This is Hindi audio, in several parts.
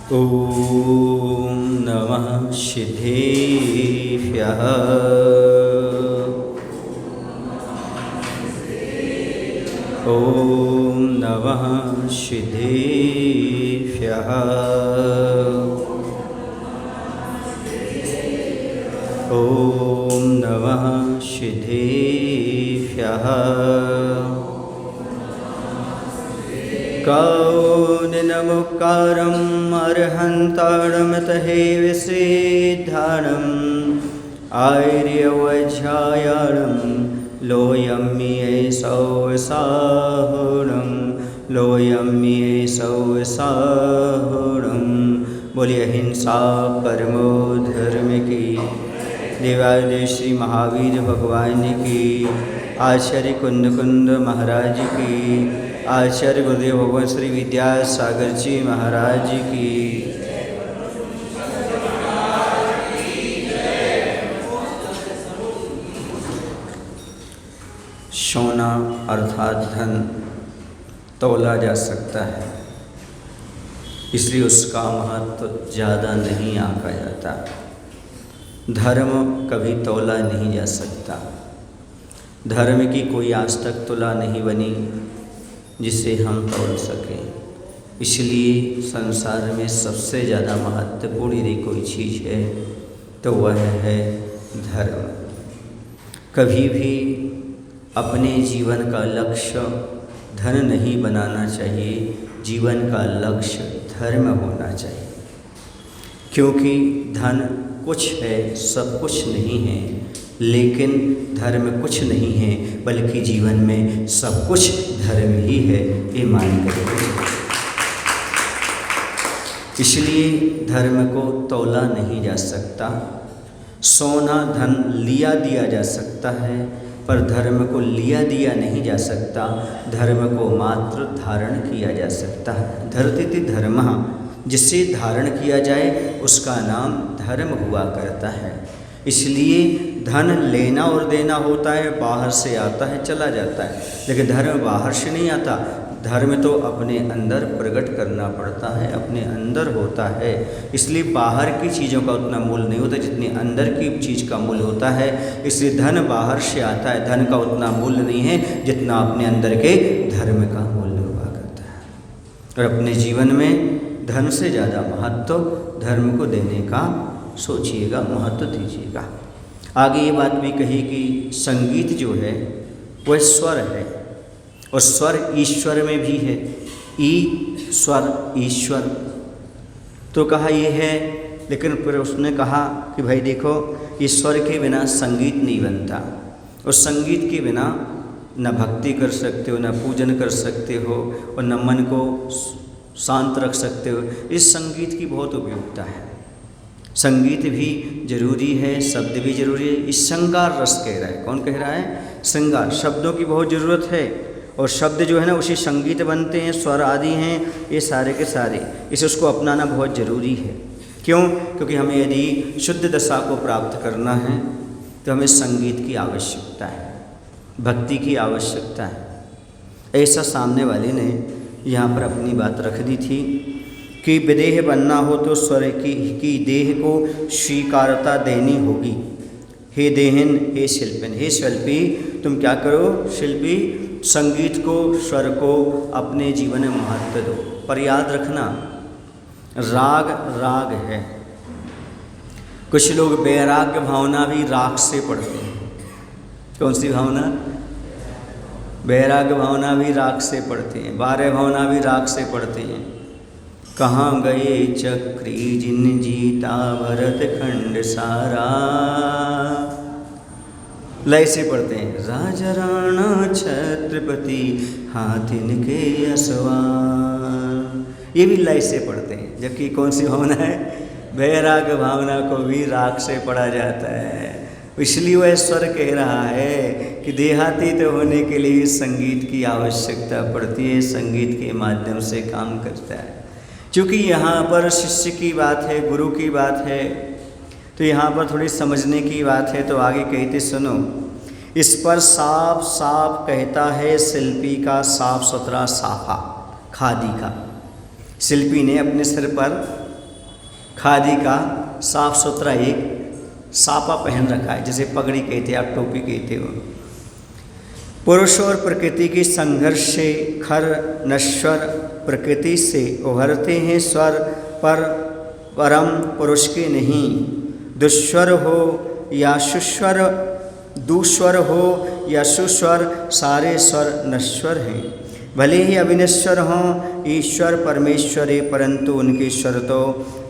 ॐ नमः सिद्धेभ्यः। ॐ नमः सिद्धेभ्यः। ॐ नमः सिद्धेभ्यः। कौनिनमुक्कारम् अर्हन्तारमतहे विसिद्धारम् आर्यवज्रायाणं लोयम्येषौ साहुरं लोयम्येषौ साहुरं। बोलिए अहिंसा परमो धर्म की। देवालय श्री महावीर भगवान की। आचार्य कुंद कुंद महाराज की। आचार्य गुरुदेव भगवान श्री विद्यासागर जी महाराज की। सोना अर्थात धन तौला जा सकता है, इसलिए उसका महत्व ज़्यादा नहीं आंका जाता। धर्म कभी तौला नहीं जा सकता। धर्म की कोई आज तक तुला नहीं बनी जिसे हम तौल सकें। इसलिए संसार में सबसे ज़्यादा महत्वपूर्ण यदि कोई चीज़ है तो वह है धर्म। कभी भी अपने जीवन का लक्ष्य धन नहीं बनाना चाहिए, जीवन का लक्ष्य धर्म होना चाहिए। क्योंकि धन कुछ है, सब कुछ नहीं है, लेकिन धर्म कुछ नहीं है, बल्कि जीवन में सब कुछ धर्म ही है, ये मान कर। इसलिए धर्म को तौला नहीं जा सकता। सोना धन लिया दिया जा सकता है, पर धर्म को लिया दिया नहीं जा सकता। धर्म को मात्र धारण किया जा सकता है। धरती धर्मः, जिसे धारण किया जाए उसका नाम धर्म हुआ करता है। इसलिए धन लेना और देना होता है, बाहर से आता है चला जाता है, लेकिन धर्म बाहर से नहीं आता। धर्म तो अपने अंदर प्रकट करना पड़ता है, अपने अंदर होता है। इसलिए बाहर की चीज़ों का उतना मूल्य नहीं होता जितनी अंदर की चीज़ का मूल्य होता है। इसलिए धन बाहर से आता है, धन का उतना मूल्य नहीं है जितना अपने अंदर के धर्म का मूल्य हुआ करता है। और अपने जीवन में धन से ज़्यादा महत्व धर्म को देने का सोचिएगा, महत्व दीजिएगा। आगे ये बात भी कही कि संगीत जो है वह स्वर है, और स्वर ईश्वर में भी है। ई स्वर ईश्वर तो कहा ये है, लेकिन फिर उसने कहा कि भाई देखो, ईश्वर के बिना संगीत नहीं बनता, और संगीत के बिना न भक्ति कर सकते हो, न पूजन कर सकते हो, और न मन को शांत रख सकते हो। इस संगीत की बहुत उपयोगिता है। संगीत भी जरूरी है, शब्द भी जरूरी है। इस श्रृंगार रस कह रहा है। कौन कह रहा है? श्रृंगार। शब्दों की बहुत ज़रूरत है, और शब्द जो है ना उसी संगीत बनते हैं, स्वर आदि हैं, ये सारे के सारे। इसे उसको अपनाना बहुत ज़रूरी है। क्यों? क्योंकि हमें यदि शुद्ध दशा को प्राप्त करना है तो हमें संगीत की आवश्यकता है, भक्ति की आवश्यकता है। ऐसा सामने वाले ने यहाँ पर अपनी बात रख दी थी कि विदेह बनना हो तो स्वर की देह को स्वीकारता देनी होगी। हे देहन, हे शिल्पिन, हे शिल्पी, तुम क्या करो? शिल्पी, संगीत को, स्वर को अपने जीवन में महत्व दो। पर याद रखना, राग राग है। कुछ लोग वैराग्य भावना भी राग से पढ़ते हैं। कौन सी भावना? वैराग्य भावना भी राग से पढ़ते हैं, बारह भावना भी राग से पढ़ते हैं। कहाँ गए चक्री जिन जीता भरत खंड सारा, लय से पढ़ते हैं। राजा राणा छत्रपति हाथिन के असवार, ये भी लय से पढ़ते हैं। जबकि कौन सी भावना है? वैराग्य भावना को भी राग से पढ़ा जाता है। इसलिए वह स्वर कह रहा है कि देहातीत होने के लिए संगीत की आवश्यकता पड़ती है, संगीत के माध्यम से काम करता है। क्योंकि यहाँ पर शिष्य की बात है, गुरु की बात है, तो यहाँ पर थोड़ी समझने की बात है। तो आगे कहते सुनो, इस पर साफ साफ कहता है शिल्पी का साफ सुथरा साफा, खादी का। शिल्पी ने अपने सिर पर खादी का साफ सुथरा एक साफा पहन रखा है, जैसे पगड़ी कहते आप, टोपी कहते हो। पुरुष और प्रकृति के संघर्ष से खर नश्वर प्रकृति से उभरते हैं स्वर, पर परम पुरुष के नहीं। दुस्वर हो या सुस्वर, दुस्वर हो या सुस्वर, सारे स्वर नश्वर हैं। भले ही अविनश्वर हों ईश्वर परमेश्वरी, परंतु उनके स्वर तो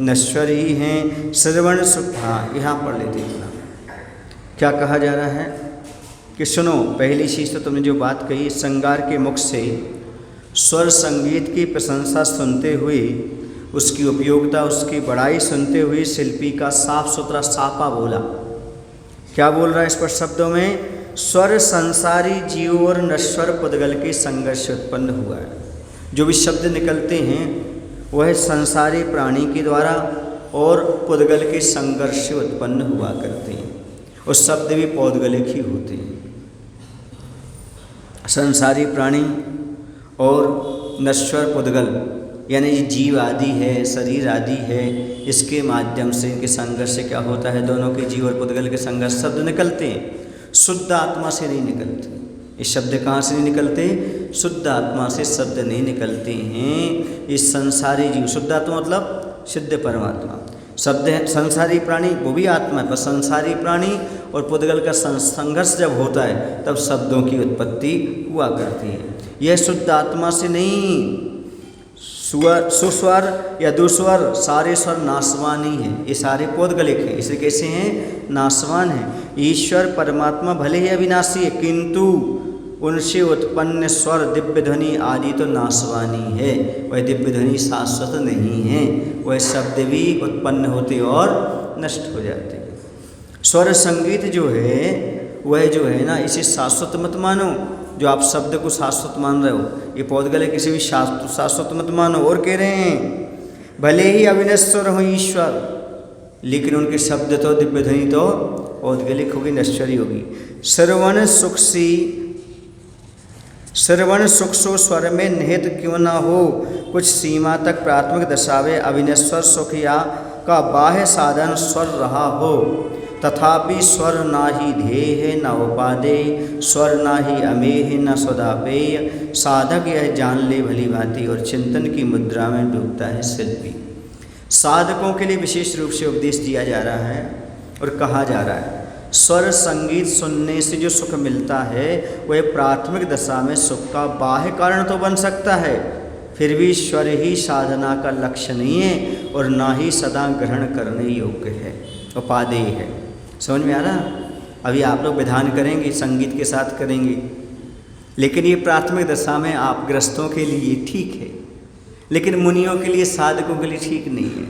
नश्वर ही हैं। श्रवण सुख, हाँ यहाँ पढ़ लेते इतना। क्या कहा जा रहा है कि सुनो, पहली चीज़ तो तुमने जो बात कही, श्रृंगार के मुख से स्वर संगीत की प्रशंसा सुनते हुए, उसकी उपयोगिता, उसकी बड़ाई सुनते हुए शिल्पी का साफ सुथरा साफा बोला। क्या बोल रहा है इस पर शब्दों में? स्वर संसारी जीव और नश्वर पुद्गल के संघर्ष से उत्पन्न हुआ है। जो भी शब्द निकलते हैं वह संसारी प्राणी के द्वारा और पुद्गल के संघर्ष से उत्पन्न हुआ करते हैं, और शब्द भी पौद्गलिक ही होते हैं। संसारी प्राणी और नश्वर पुद्गल यानी जीव आदि है, शरीर आदि है, इसके माध्यम से इनके संघर्ष से क्या होता है, दोनों के जीव और पुद्गल के संघर्ष शब्द निकलते हैं, शुद्ध आत्मा से नहीं निकलते। ये शब्द कहाँ से नहीं निकलते? शुद्ध आत्मा से शब्द नहीं निकलते हैं। इस संसारी जीव, शुद्ध आत्मा मतलब सिद्ध परमात्मा, शब्द है संसारी प्राणी, वो भी आत्मा है, पर संसारी प्राणी और पुद्गल का संघर्ष जब होता है तब शब्दों की उत्पत्ति हुआ करती है। यह शुद्ध आत्मा से नहीं। स्वर, सुस्वर या दुस्वर, सारे स्वर नाशवान ही हैं, ये सारे पौद्गलिक हैं, इसलिए कैसे हैं? नाशवान हैं। ईश्वर परमात्मा भले ही अविनाशी है, किंतु उनसे उत्पन्न स्वर दिव्य ध्वनि आदि तो नाशवानी है, वह दिव्य ध्वनि शाश्वत नहीं है, वह शब्द भी उत्पन्न होते और नष्ट हो जाते हैं। स्वर संगीत जो है वह जो है ना, इसे शाश्वत मत मानो। जो आप शब्द को शाश्वत मान रहे हो, ये पौद्गल है, किसी भी शाश्वत मत मानो। और कह रहे हैं भले ही अविनश्वर हो ईश्वर, लेकिन उनके शब्द तो दिव्य ध्वनि तो पौद्गलिक होगी, नश्वरी होगी। श्रवण सुख सो स्वर में निहित क्यों ना हो, कुछ सीमा तक प्राथमिक दशावे अविनश्वर सुख या का बाह्य साधन स्वर रहा हो, तथापि स्वर ना ही ध्येय न उपादेय, स्वर ना ही अमेय न सदापेय। साधक यह जान ले भली भांति और चिंतन की मुद्रा में डूबता है शिल्पी। साधकों के लिए विशेष रूप से उपदेश दिया जा रहा है और कहा जा रहा है, स्वर संगीत सुनने से जो सुख मिलता है वह प्राथमिक दशा में सुख का बाह्य कारण तो बन सकता है, फिर भी स्वर ही साधना का लक्ष्य नहीं है और ना ही सदा ग्रहण करने योग्य है, उपादेय है। समझ में आ रहा? अभी आप लोग विधान करेंगे, संगीत के साथ करेंगे, लेकिन ये प्राथमिक दशा में आप ग्रस्तों के लिए ठीक है, लेकिन मुनियों के लिए, साधकों के लिए ठीक नहीं है।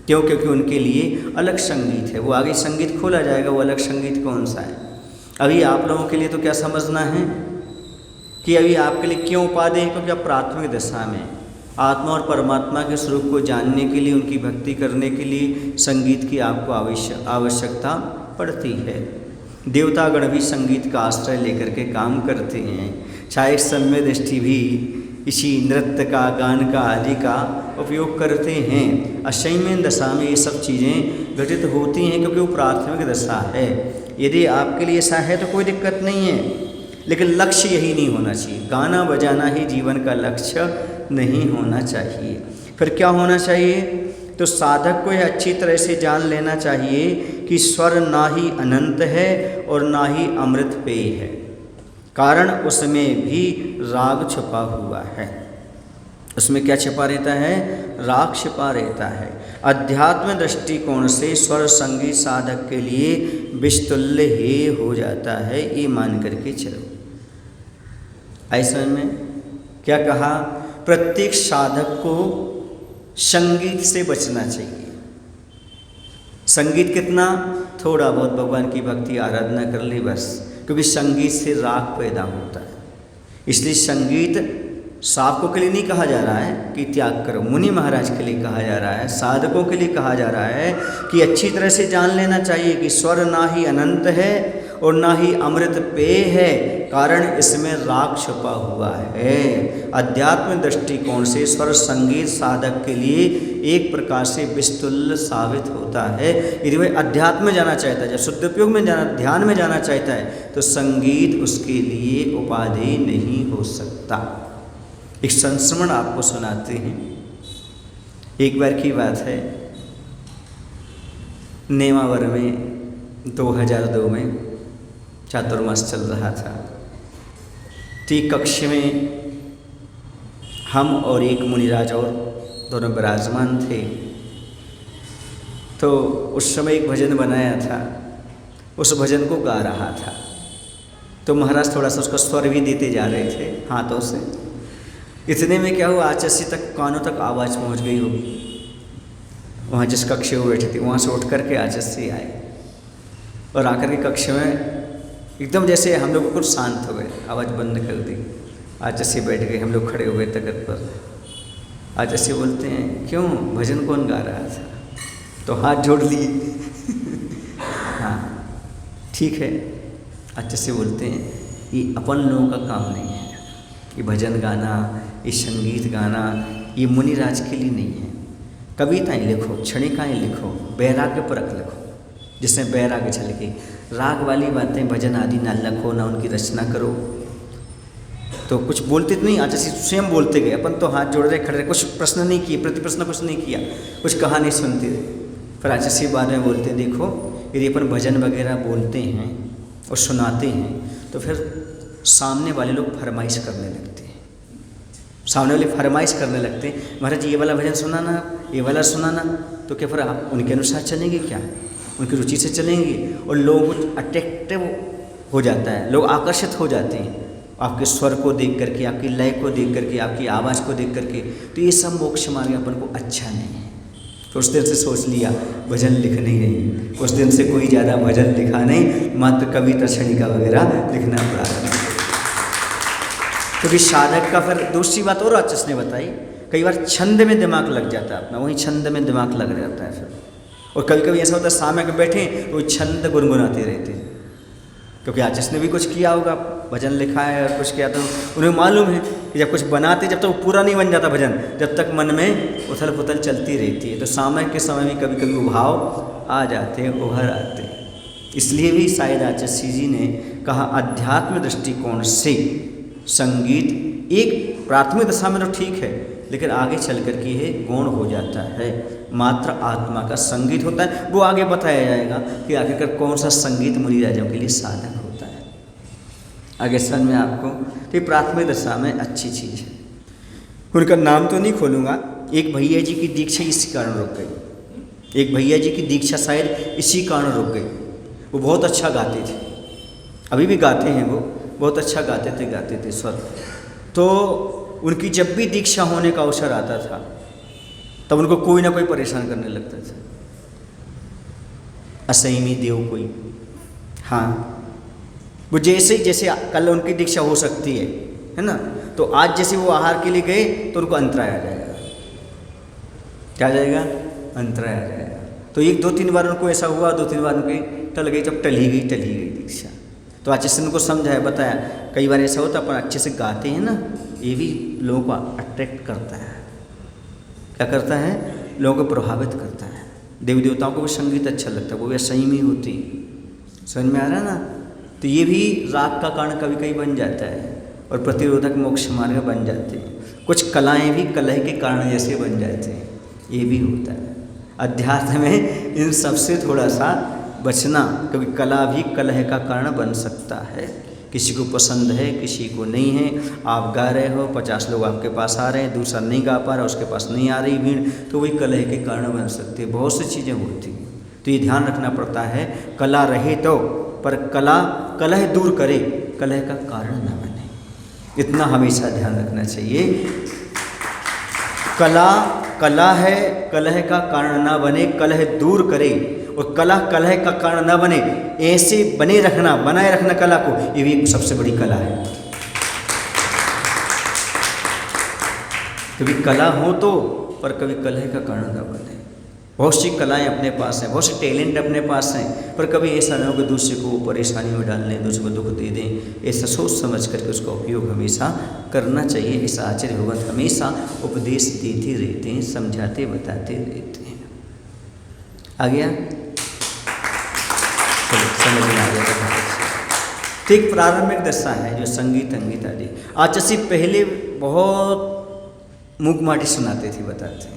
क्यों? क्योंकि उनके लिए अलग संगीत है, वो आगे संगीत खोला जाएगा, वो अलग संगीत कौन सा है। अभी आप लोगों के लिए तो क्या समझना है कि अभी आपके लिए क्यों उपादेय है? क्योंकि आप प्राथमिक दशा में आत्मा और परमात्मा के स्वरूप को जानने के लिए, उनकी भक्ति करने के लिए संगीत की आपको आवश्यकता पड़ती है। देवतागण भी संगीत का आश्रय लेकर के काम करते हैं, चाहे सम्य दृष्टि भी इसी नृत्य का, गान का आदि का उपयोग करते हैं। असंयमी दशा में ये सब चीज़ें घटित होती हैं क्योंकि वो प्राथमिक दशा है। यदि आपके लिए ऐसा है तो कोई दिक्कत नहीं है, लेकिन लक्ष्य यही नहीं होना चाहिए। गाना बजाना ही जीवन का लक्ष्य नहीं होना चाहिए। फिर क्या होना चाहिए? तो साधक को यह अच्छी तरह से जान लेना चाहिए कि स्वर ना ही अनंत है और ना ही अमृत पेय है, कारण उसमें भी राग छुपा हुआ है। उसमें क्या छिपा रहता है? राग छिपा रहता है। अध्यात्म दृष्टिकोण से स्वर संगीत साधक के लिए विस्तुल्य ही हो जाता है, ये मान करके चलो। ऐसा में क्या कहा? प्रत्येक साधक को संगीत से बचना चाहिए। संगीत कितना? थोड़ा बहुत भगवान की भक्ति आराधना कर ले बस, क्योंकि संगीत से राग पैदा होता है। इसलिए संगीत साधकों के लिए नहीं कहा जा रहा है कि त्याग करो, मुनि महाराज के लिए कहा जा रहा है, साधकों के लिए कहा जा रहा है कि अच्छी तरह से जान लेना चाहिए कि स्वर ना ही अनंत है और ना ही अमृत पेय है, कारण इसमें राग छुपा हुआ है। अध्यात्म दृष्टिकोण से स्वर संगीत साधक के लिए एक प्रकार से विस्तुल्य साबित होता है। यदि वह अध्यात्म में जाना चाहता है, जब शुद्धोपयोग में जाना, ध्यान में जाना चाहता है, तो संगीत उसके लिए उपाधि नहीं हो सकता। एक संस्मरण आपको सुनाते हैं। एक बार की बात है, नेमावर में 2002 में चातुर्मास चल रहा था। तो कक्ष में हम और एक मुनिराज और दोनों विराजमान थे। तो उस समय एक भजन बनाया था, उस भजन को गा रहा था। तो महाराज थोड़ा सा उसका स्वर भी देते जा रहे थे हाथों से। इतने में क्या हुआ, आचसी तक कानों तक आवाज़ पहुंच गई होगी। वहाँ जिस कक्ष में बैठे थे वहाँ से उठ करके आचसी आए और आकर के कक्ष में एकदम जैसे हम लोग बिल्कुल शांत हो गए, आवाज़ बंद कर दी। आचसी बैठ गए, हम लोग खड़े हो गए तख्त पर। आचसी बोलते हैं, क्यों, भजन कौन गा रहा था? तो हाथ जोड़ लिए। हाँ ठीक है। आचसी बोलते हैं, ये अपन लोगों का काम नहीं है, ये भजन गाना, ये संगीत गाना, ये मुनिराज के लिए नहीं है। कविताएं लिखो, क्षणिकाएँ लिखो, वैराग्य परक लिखो, जिसमें वैराग्य झलके। राग वाली बातें, भजन आदि ना लिखो, ना उनकी रचना करो। तो कुछ बोलते तो नहीं, आचार्य स्वयं बोलते गए, अपन तो हाथ जोड़ रहे खड़े रहे, कुछ प्रश्न नहीं किए, प्रति प्रश्न कुछ नहीं किया, कुछ कहा नहीं, सुनते रहे। फिर आचार्य बाद में बोलते, देखो यदि अपन भजन वगैरह बोलते हैं और सुनाते हैं तो फिर सामने वाले लोग फरमाइश करने लगते हैं, सामने वाले फरमाइश करने लगते हैं, महाराज ये वाला भजन सुनाना, ये वाला सुनाना। तो क्या फिर आप उनके अनुसार चलेंगे क्या? उनकी रुचि से चलेंगे और लोग अट्रैक्टिव हो जाता है, लोग आकर्षित हो जाते हैं आपके स्वर को देख करके, आपकी लय को देख करके, आपकी आवाज़ को देख करके। तो ये सब मोक्ष मार्ग अपन को अच्छा नहीं है। तो उस दिन से सोच लिया भजन लिखना ही नहीं। उस दिन से कोई ज़्यादा भजन लिखा नहीं, मात्र कविता क्षणिका वगैरह लिखना प्रारंभ। क्योंकि साधक का फिर दूसरी बात और आचार्य ने बताई, कई बार छंद में दिमाग लग जाता है अपना, वहीं छंद में दिमाग लग जाता है फिर। और कभी कभी ऐसा होता है सामने के बैठे तो छंद गुनगुनाते रहते हैं, क्योंकि आचार्य ने भी कुछ किया होगा, भजन लिखा है और कुछ किया, तो उन्हें मालूम है कि जब कुछ बनाते, जब तक वो पूरा नहीं बन जाता भजन, जब तक मन में उथल पुथल चलती रहती है। तो सामने के समय में कभी कभी उभाव आ जाते हैं, उभर आते हैं। इसलिए भी शायद आचार्य जी ने कहा, अध्यात्म दृष्टिकोण से संगीत एक प्राथमिक दशा में तो ठीक है, लेकिन आगे चल कर के ये गौण हो जाता है, मात्र आत्मा का संगीत होता है। वो आगे बताया जाएगा कि आखिरकार कौन सा संगीत मुनिराजों के लिए साधक होता है, आगे समझ में आपको। तो प्राथमिक दशा में अच्छी चीज़ है। उनका नाम तो नहीं खोलूँगा। एक भैया जी की दीक्षा इसी कारण रुक गई, एक भैया जी की दीक्षा शायद इसी कारण रुक गई। वो बहुत अच्छा गाते थे, अभी भी गाते हैं, वो बहुत अच्छा गाते थे स्वर। तो उनकी जब भी दीक्षा होने का अवसर आता था तब उनको कोई ना कोई परेशान करने लगता था, असहमी देव कोई। हाँ, वो जैसे कल उनकी दीक्षा हो सकती है ना, तो आज जैसे वो आहार के लिए गए तो उनको अंतराय आ जाएगा। क्या जाएगा? अंतराय आ जाएगा। तो एक दो तीन बार उनको ऐसा हुआ, दो तीन बार उनकी टल गई, जब टली गई दीक्षा। तो आचार्य ने उनको समझाया, बताया, कई बार ऐसा होता है अपन अच्छे से गाते हैं ना, ये भी लोगों को अट्रैक्ट करता है। क्या करता है? लोगों को प्रभावित करता है। देवी देवताओं को भी संगीत अच्छा लगता है, वो भी असंयमी होती है। समझ में आ रहा है ना? तो ये भी राग का कारण कभी कभी बन जाता है और प्रतिरोधक मोक्ष मार्ग बन जाते हैं। कुछ कलाएं भी कलह के कारण जैसे बन जाते हैं, ये भी होता है। अध्यात्म में इन सबसे थोड़ा सा बचना, कभी कला भी कलह का कारण बन सकता है। किसी को पसंद है, किसी को नहीं है। आप गा रहे हो, 50 लोग आपके पास आ रहे हैं, दूसरा नहीं गा पा रहा, उसके पास नहीं आ रही भीड़, तो वही कलह के कारण बन सकती है। बहुत सी चीज़ें होती हैं, तो ये ध्यान रखना पड़ता है। कला रहे तो, पर कला कलह दूर करे, कलह का कारण न बने, इतना हमेशा ध्यान रखना चाहिए। कला है, कलह का कारण ना बने, कलह दूर करे, और कला कलह का कारण ना बने, ऐसे बनाए रखना कला को, ये भी सबसे बड़ी कला है। कभी कला हो तो, पर कभी कलह का कारण ना बने। बहुत सी कलाएं अपने पास हैं, बहुत से टैलेंट अपने पास हैं, पर कभी ऐसा ना हो कि दूसरे को परेशानी में डाल लें, दूसरे को दुख दे दें। ऐसा सोच समझ करके उसका उपयोग हमेशा करना चाहिए। इस आचार्य भगवत हमेशा उपदेश देते रहते हैं, समझाते बताते रहते हैं। आ गया? चलो समझ में आ गया। तो एक प्रारंभिक दशा है जो संगीत अंगीत आदि। आचार्य पहले बहुत मूक माटी सुनाते थे, बताते हैं।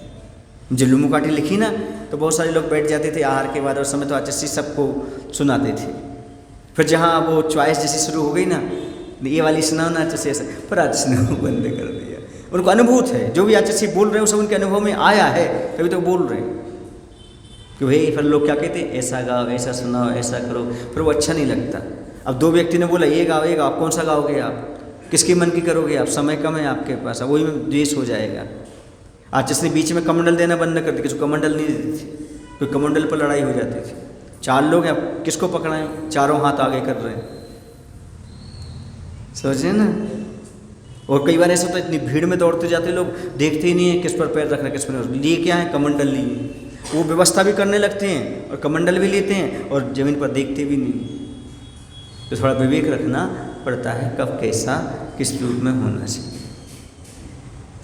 जो लुमुकाटी लिखी ना, तो बहुत सारे लोग बैठ जाते थे आहार के बाद, और समय तो आचार्य सबको सुनाते थे। फिर जहाँ वो चॉइस जैसी शुरू हो गई ना, ये वाली सुनाओ ना आचार्य ऐसा, पर आचार्य ने बंद कर दिया। उनको अनुभूत है, जो भी आचार्य बोल रहे हैं वो सब उनके अनुभव में आया है, तभी तो बोल रहे हैं कि भाई। फिर लोग क्या कहते हैं, ऐसा गाओ, ऐसा सुनाओ, ऐसा करो, फिर वो अच्छा नहीं लगता। अब दो व्यक्ति ने बोला ये गाओ, आप कौन सा गाओगे, आप किसकी मन की करोगे, आप समय कम है आपके पास, अब वही में द्वेष हो जाएगा। आचार्य ने बीच में कमंडल देना बंद कर दिया, किसी को कमंडल नहीं देती थी, कोई कमंडल पर लड़ाई हो जाती थी। 4 लोग हैं, किसको पकड़ाएं, चारों हाथ आगे कर रहे हैं, सोचिए ना। और कई बार ऐसा होता है, इतनी भीड़ में दौड़ते जाते लोग, देखते ही नहीं है किस पर पैर रखना, किस पर नहीं। लिए क्या है, कमंडल लिए, वो व्यवस्था भी करने लगते हैं और कमंडल भी लेते हैं और जमीन पर देखते भी नहीं। तो थोड़ा विवेक रखना पड़ता है, कब कैसा किस रूप में होना चाहिए,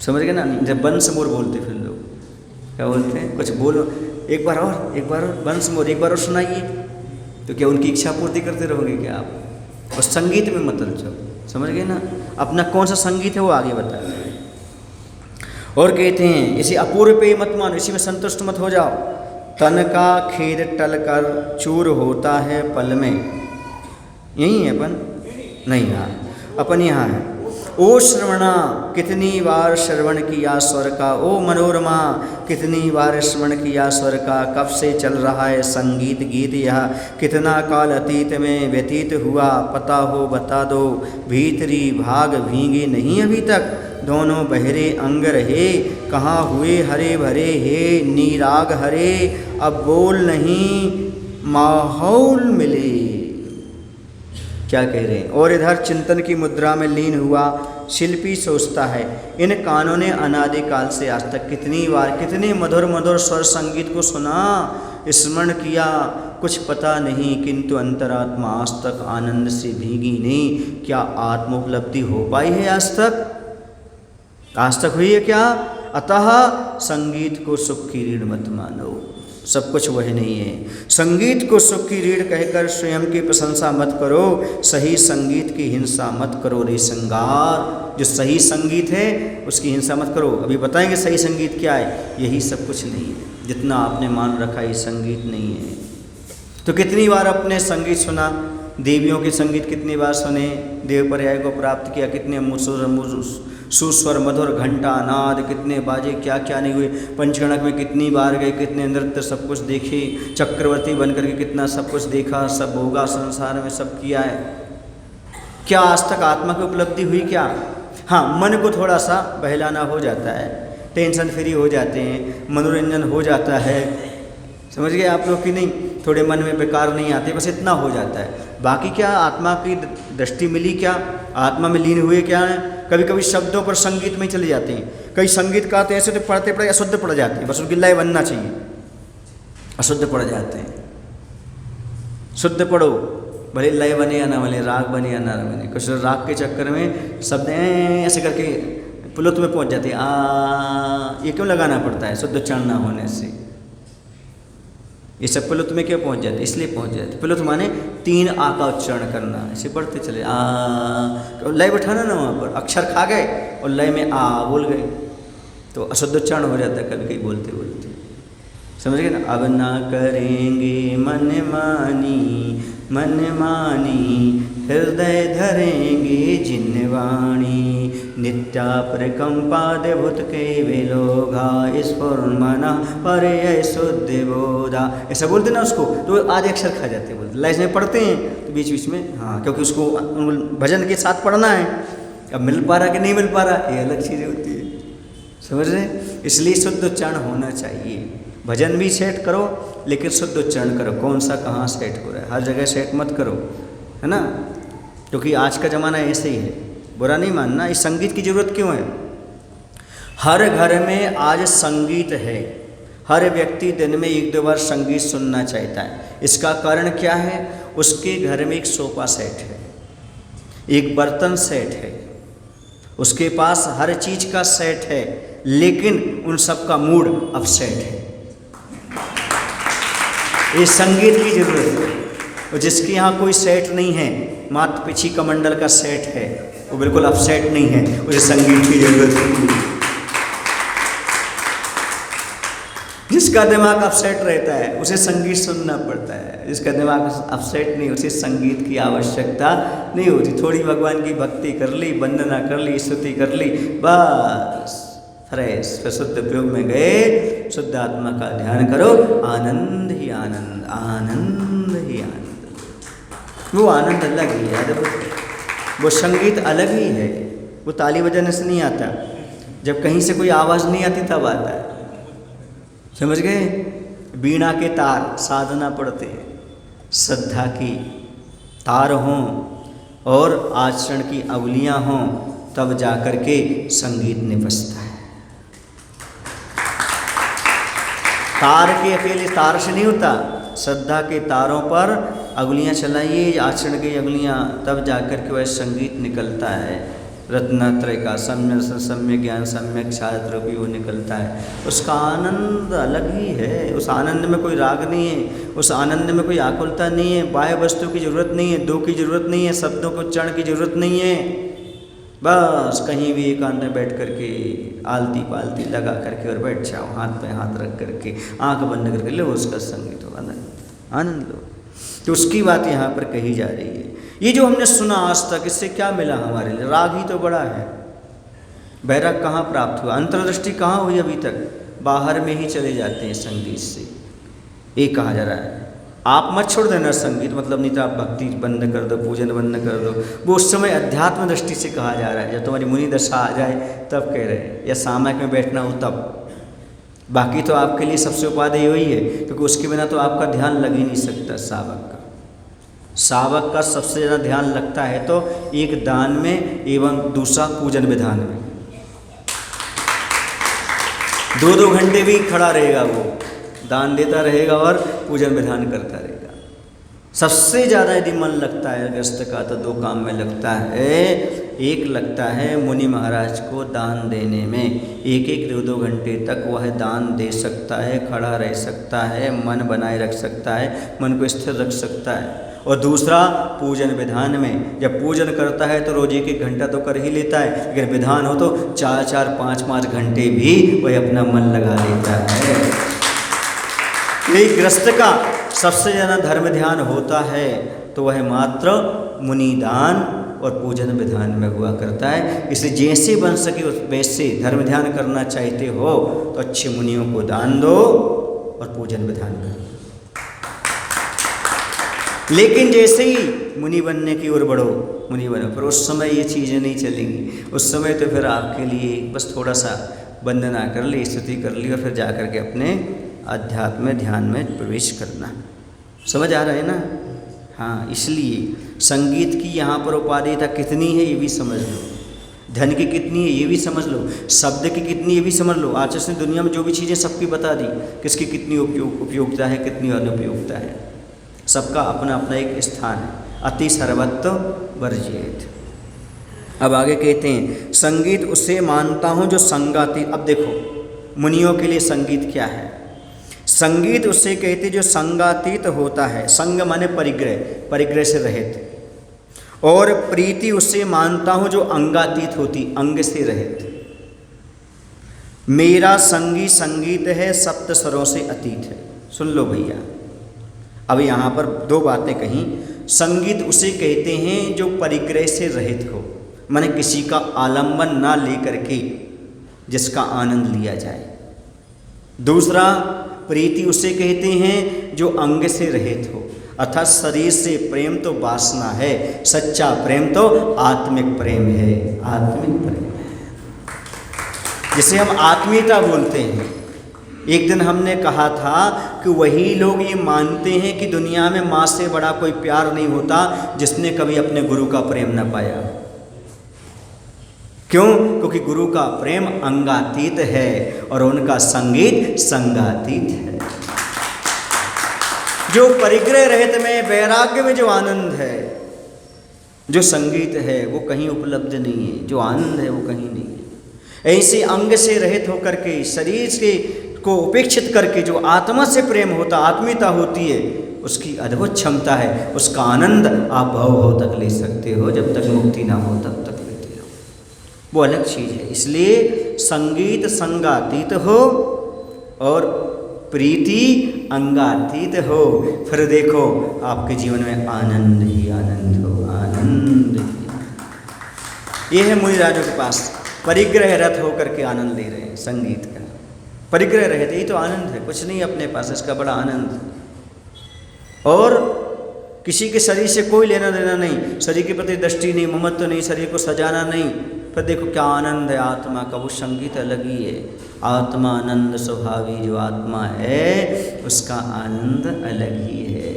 समझ गए ना। जब वंश मोर बोलते फिर लोग क्या बोलते हैं, कुछ बोलो, एक बार और वंश मोर, एक बार और सुनाइए, तो क्या उनकी इच्छा पूर्ति करते रहोगे क्या आप। और संगीत में मत उलझो, समझ गए ना। अपना कौन सा संगीत है वो आगे बता रहे हैं। और कहते हैं इसे अपूर्व पे मत मानो, इसी में संतुष्ट मत हो जाओ। तन का खेद टल कर चूर होता है पल में। यही है अपन नहीं, यहाँ अपन यहाँ है। ओ श्रवणा कितनी बार श्रवण किया स्वर का, ओ मनोरमा कितनी बार श्रवण किया स्वर का। कब से चल रहा है संगीत गीत यह, कितना काल अतीत में व्यतीत हुआ। पता हो बता दो, भीतरी भाग भीगे नहीं अभी तक। दोनों बहरे अंग रहे, कहाँ हुए हरे भरे हे नीराग हरे। अब बोल नहीं माहौल मिले। क्या कह रहे हैं। और इधर चिंतन की मुद्रा में लीन हुआ शिल्पी सोचता है, इन कानों ने अनादिकाल से आज तक कितनी बार कितने मधुर मधुर स्वर संगीत को सुना, स्मरण किया, कुछ पता नहीं, किंतु अंतरात्मा आज तक आनंद से भीगी नहीं। क्या आत्मोपलब्धि हो पाई है आज तक? आज तक हुई है क्या? अतः संगीत को सुख की रीढ़ मत मानो, सब कुछ वह नहीं है। संगीत को सुख की रीढ़ कहकर स्वयं की प्रशंसा मत करो, सही संगीत की हिंसा मत करो रे श्रृंगार। जो सही संगीत है उसकी हिंसा मत करो। अभी बताएंगे सही संगीत क्या है। यही सब कुछ नहीं है, जितना आपने मान रखा ये संगीत नहीं है। तो कितनी बार अपने संगीत सुना, देवियों के संगीत कितनी बार सुने, देव पर्याय को प्राप्त किया, कितने सुस्वर मधुर घंटा नाद कितने बाजे, क्या क्या नहीं हुए। पंचगणक में कितनी बार गए, कितने नृत्य सब कुछ देखे, चक्रवर्ती बनकर के कितना सब कुछ देखा, सब होगा संसार में सब किया है। क्या आज तक आत्मा की उपलब्धि हुई क्या? हाँ, मन को थोड़ा सा बहलाना हो जाता है, टेंशन फ्री हो जाते हैं, मनोरंजन हो जाता है, समझ गए आप लोग कि नहीं। थोड़े मन में बेकार नहीं आते, बस इतना हो जाता है। बाकी क्या आत्मा की दृष्टि मिली क्या, आत्मा में लीन हुए क्या है। कभी कभी शब्दों पर संगीत में चले जाते हैं, कई संगीत गाते ऐसे तो पढ़ते पढ़ते अशुद्ध पड़ जाते हैं, बस उनकी लय बनना चाहिए, अशुद्ध पड़ जाते हैं। शुद्ध पढ़ो, भले लय बने या ना बने, राग बने या ना बने। कुछ राग के चक्कर में शब्द ऐसे करके पुलुत में पहुंच जाते हैं। ये क्यों लगाना पड़ता है? शुद्ध उच्चारण ना होने से ये सब पुलुत में क्यों पहुंच जाते? इसलिए पहुंच जाते। पुलुत माने 3 आ का उच्चारण करना, ऐसे बढ़ते चले लय बैठाना ना, वहाँ पर अक्षर खा गए और लय में आ बोल गए तो अशुद्ध उच्चारण हो जाता है कभी कभी बोलते बोलते, समझ गए ना। अब ना करेंगे मन मानी हृदय धरेंगे जिन्वाणी। नित्या प्रकंपाद्भुत के वेलोघा स्फुर्मना पर शुद्ध बोधा। ऐसा बोलते ना उसको, तो आधे अक्षर खा जाते हैं, बोलते लय में पढ़ते हैं तो बीच बीच में, हाँ, क्योंकि उसको भजन के साथ पढ़ना है। अब मिल पा रहा कि नहीं मिल पा रहा, ये अलग चीज़ें होती है, समझ रहे। इसलिए शुद्ध उच्चारण होना चाहिए। भजन भी सेट करो लेकिन शुद्ध उच्चारण करो। कौन सा कहाँ सेट हो रहा है, हर जगह सेट मत करो, है ना, क्योंकि आज का ज़माना ऐसे ही है। बुरा नहीं मानना, इस संगीत की ज़रूरत क्यों है? हर घर में आज संगीत है, हर व्यक्ति दिन में 1-2 बार संगीत सुनना चाहता है। इसका कारण क्या है? उसके घर में एक सोफा सेट है, एक बर्तन सेट है, उसके पास हर चीज का सेट है, लेकिन उन सब का मूड अपसेट है। ये संगीत की जरूरत है। और जिसके यहाँ कोई सेट नहीं है, मात्र पीछे कमंडल का सेट है, वो बिल्कुल अपसेट नहीं है, उसे संगीत की जरूरत है। जिसका दिमाग अपसेट रहता है उसे संगीत सुनना पड़ता है, जिसका दिमाग अपसेट नहीं उसे संगीत की आवश्यकता नहीं होती। थोड़ी भगवान की भक्ति कर ली, वंदना कर ली, स्तुति कर ली, बस फ्रेश, फिर शुद्ध उपयोग में गए। शुद्ध आत्मा का ध्यान करो, आनंद ही आनंद, आनंद ही आनंद। वो आनंद अलग ही है, वो संगीत अलग ही है। वो ताली बजाने से नहीं आता, जब कहीं से कोई आवाज़ नहीं आती तब आता है। समझ गए? बीणा के तार साधना पढ़ते हैं, श्रद्धा की तार हों और आचरण की अवलियाँ हों, तब जाकर के संगीत निपजता है। तार के अकेले तार से नहीं होता, श्रद्धा के तारों पर अगुलियाँ चलाइए, आचरण की अगुलियाँ, तब जाकर के वह संगीत निकलता है। रत्नत्रय का सम्य ज्ञान सम्यक छात्र भी वो निकलता है। उसका आनंद अलग ही है। उस आनंद में कोई राग नहीं है, उस आनंद में कोई आकुलता नहीं है, बाह्य वस्तु की जरूरत नहीं है, दो की जरूरत नहीं है, शब्दों को उच्चारण की जरूरत नहीं है। बस कहीं भी एकांत में बैठ करके आलती पालती लगा करके और बैठ जाओ, हाथ पे हाथ रख करके, आंख बंद करके लो, उसका संगीत हो, आनंद लो। तो उसकी बात यहाँ पर कही जा रही है। ये जो हमने सुना आज तक, इससे क्या मिला हमारे लिए? राग ही तो बड़ा है। वैराग कहाँ प्राप्त हुआ? अंतर्दृष्टि कहाँ हुई? अभी तक बाहर में ही चले जाते हैं संगीत से। ये कहा जा रहा है आप मत छोड़ देना संगीत, मतलब नहीं तो आप भक्ति बंद कर दो, पूजन बंद कर दो। वो उस समय अध्यात्म दृष्टि से कहा जा रहा है, जब तुम्हारी मुनि दशा आ जाए तब कह रहे हैं, या सामयिक में बैठना हो तब। बाकी तो आपके लिए सबसे उपादेय वही है, क्योंकि उसके बिना तो आपका ध्यान लग ही नहीं सकता। सावक का सबसे ज़्यादा ध्यान लगता है तो एक दान में एवं दूसरा पूजन विधान में। 2-2 घंटे भी खड़ा रहेगा, वो दान देता रहेगा और पूजन विधान करता रहेगा। सबसे ज़्यादा यदि मन लगता है गृहस्थ का तो 2 काम में लगता है। एक लगता है मुनि महाराज को दान देने में, 1-1, 2-2 घंटे तक वह दान दे सकता है, खड़ा रह सकता है, मन बनाए रख सकता है, मन को स्थिर रख सकता है। और दूसरा पूजन विधान में, जब पूजन करता है तो रोज 1-1 घंटा तो कर ही लेता है, लेकिन विधान हो तो 4-4, 5-5 घंटे भी वह अपना मन लगा लेता है। यही गृहस्थ का सबसे ज़्यादा धर्म ध्यान होता है, तो वह मात्र मुनि दान और पूजन विधान में हुआ करता है। इसलिए जैसे बन सके उस वैसे धर्म ध्यान करना चाहते हो तो अच्छे मुनियों को दान दो और पूजन विधान करो। लेकिन जैसे ही मुनि बनने की ओर बढ़ो, मुनि बनो, पर उस समय ये चीज़ें नहीं चलेंगी। उस समय तो फिर आपके लिए बस थोड़ा सा वंदना कर ली, स्तुति कर ली और फिर जा कर के अपने अध्यात्म ध्यान में प्रवेश करना। समझ आ रहा है ना? हाँ, इसलिए संगीत की यहाँ पर उपादेयता कितनी है ये भी समझ लो, धन की कितनी है ये भी समझ लो, शब्द की कितनी ये भी समझ लो। आज उसने दुनिया में जो भी चीज़ें सबकी बता दी, किसकी कितनी उपयोगिता है, कितनी अनुपयोगिता है। सबका अपना अपना एक स्थान है। अति सर्वत्र वर्जित। अब आगे कहते हैं संगीत उसे मानता हूँ जो संगातीत। अब देखो मुनियों के लिए संगीत क्या है? संगीत उसे कहते जो संगातीत होता है। संग माने परिग्रह, परिग्रह से रहित। और प्रीति उसे मानता हूँ जो अंगातीत होती, अंग से रहित। मेरा संगी संगीत है, सप्त स्वरों से अतीत है। सुन लो भैया, अब यहाँ पर 2 बातें कहीं। संगीत उसे कहते हैं जो परिग्रह से रहित हो, माने किसी का आलंबन ना लेकर के जिसका आनंद लिया जाए। दूसरा, प्रीति उसे कहते हैं जो अंग से रहित हो, अर्थात शरीर से प्रेम तो वासना है, सच्चा प्रेम तो आत्मिक प्रेम है, आत्मिक प्रेम है, जिसे हम आत्मीयता बोलते हैं। एक दिन हमने कहा था कि वही लोग ये मानते हैं कि दुनिया में माँ से बड़ा कोई प्यार नहीं होता जिसने कभी अपने गुरु का प्रेम न पाया। क्यों? क्योंकि गुरु का प्रेम अंगातीत है और उनका संगीत संगातीत है। जो परिग्रह रहित में, वैराग्य में जो आनंद है, जो संगीत है, वो कहीं उपलब्ध नहीं है। जो आनंद है वो कहीं नहीं है। ऐसे अंग से रहित होकर के, शरीर से को उपेक्षित करके जो आत्मा से प्रेम होता, आत्मीयता होती है, उसकी अद्भुत क्षमता है। उसका आनंद आप भव तक ले सकते हो, जब तक मुक्ति ना हो तब तक लेते हो। वो अलग चीज़ है। इसलिए संगीत संगातीत हो और प्रीति अंगातीत हो, फिर देखो आपके जीवन में आनंद ही आनंद हो, आनंद ही। ये है मुनिराजों के पास परिग्रह रत होकर के आनंद ले रहे हैं संगीत का। परिग्रह रहते ही तो आनंद है, कुछ नहीं अपने पास, इसका बड़ा आनंद है। और किसी के शरीर से कोई लेना देना नहीं, शरीर के प्रति दृष्टि नहीं, ममत्व नहीं, शरीर को सजाना नहीं। फिर देखो क्या आनंद है आत्मा का, वो संगीत अलग ही है। आत्मा आनंद स्वभावी, जो आत्मा है उसका आनंद अलग ही है।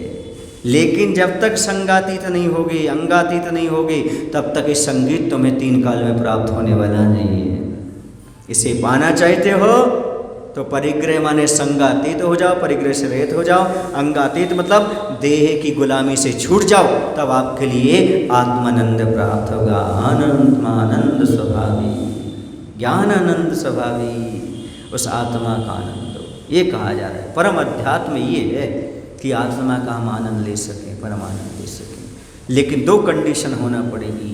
लेकिन जब तक संगातीत नहीं होगी, अंगातीत नहीं होगी, तब तक इस संगीत तुम्हें 3 काल में प्राप्त होने वाला नहीं है। इसे पाना चाहते हो तो परिग्रह माने संगातीत हो जाओ, परिग्रह से रहित हो जाओ। अंगातीत मतलब देह की गुलामी से छूट जाओ, तब आपके लिए आत्मानंद प्राप्त होगा। आनंद आनंद स्वभावी, ज्ञान आनंद स्वभावी, उस आत्मा का आनंद हो, ये कहा जा रहा है। परम अध्यात्म ये है कि आत्मा का हम आनंद ले सकें, परम आनंद ले सकें। लेकिन 2 कंडीशन होना पड़ेगी,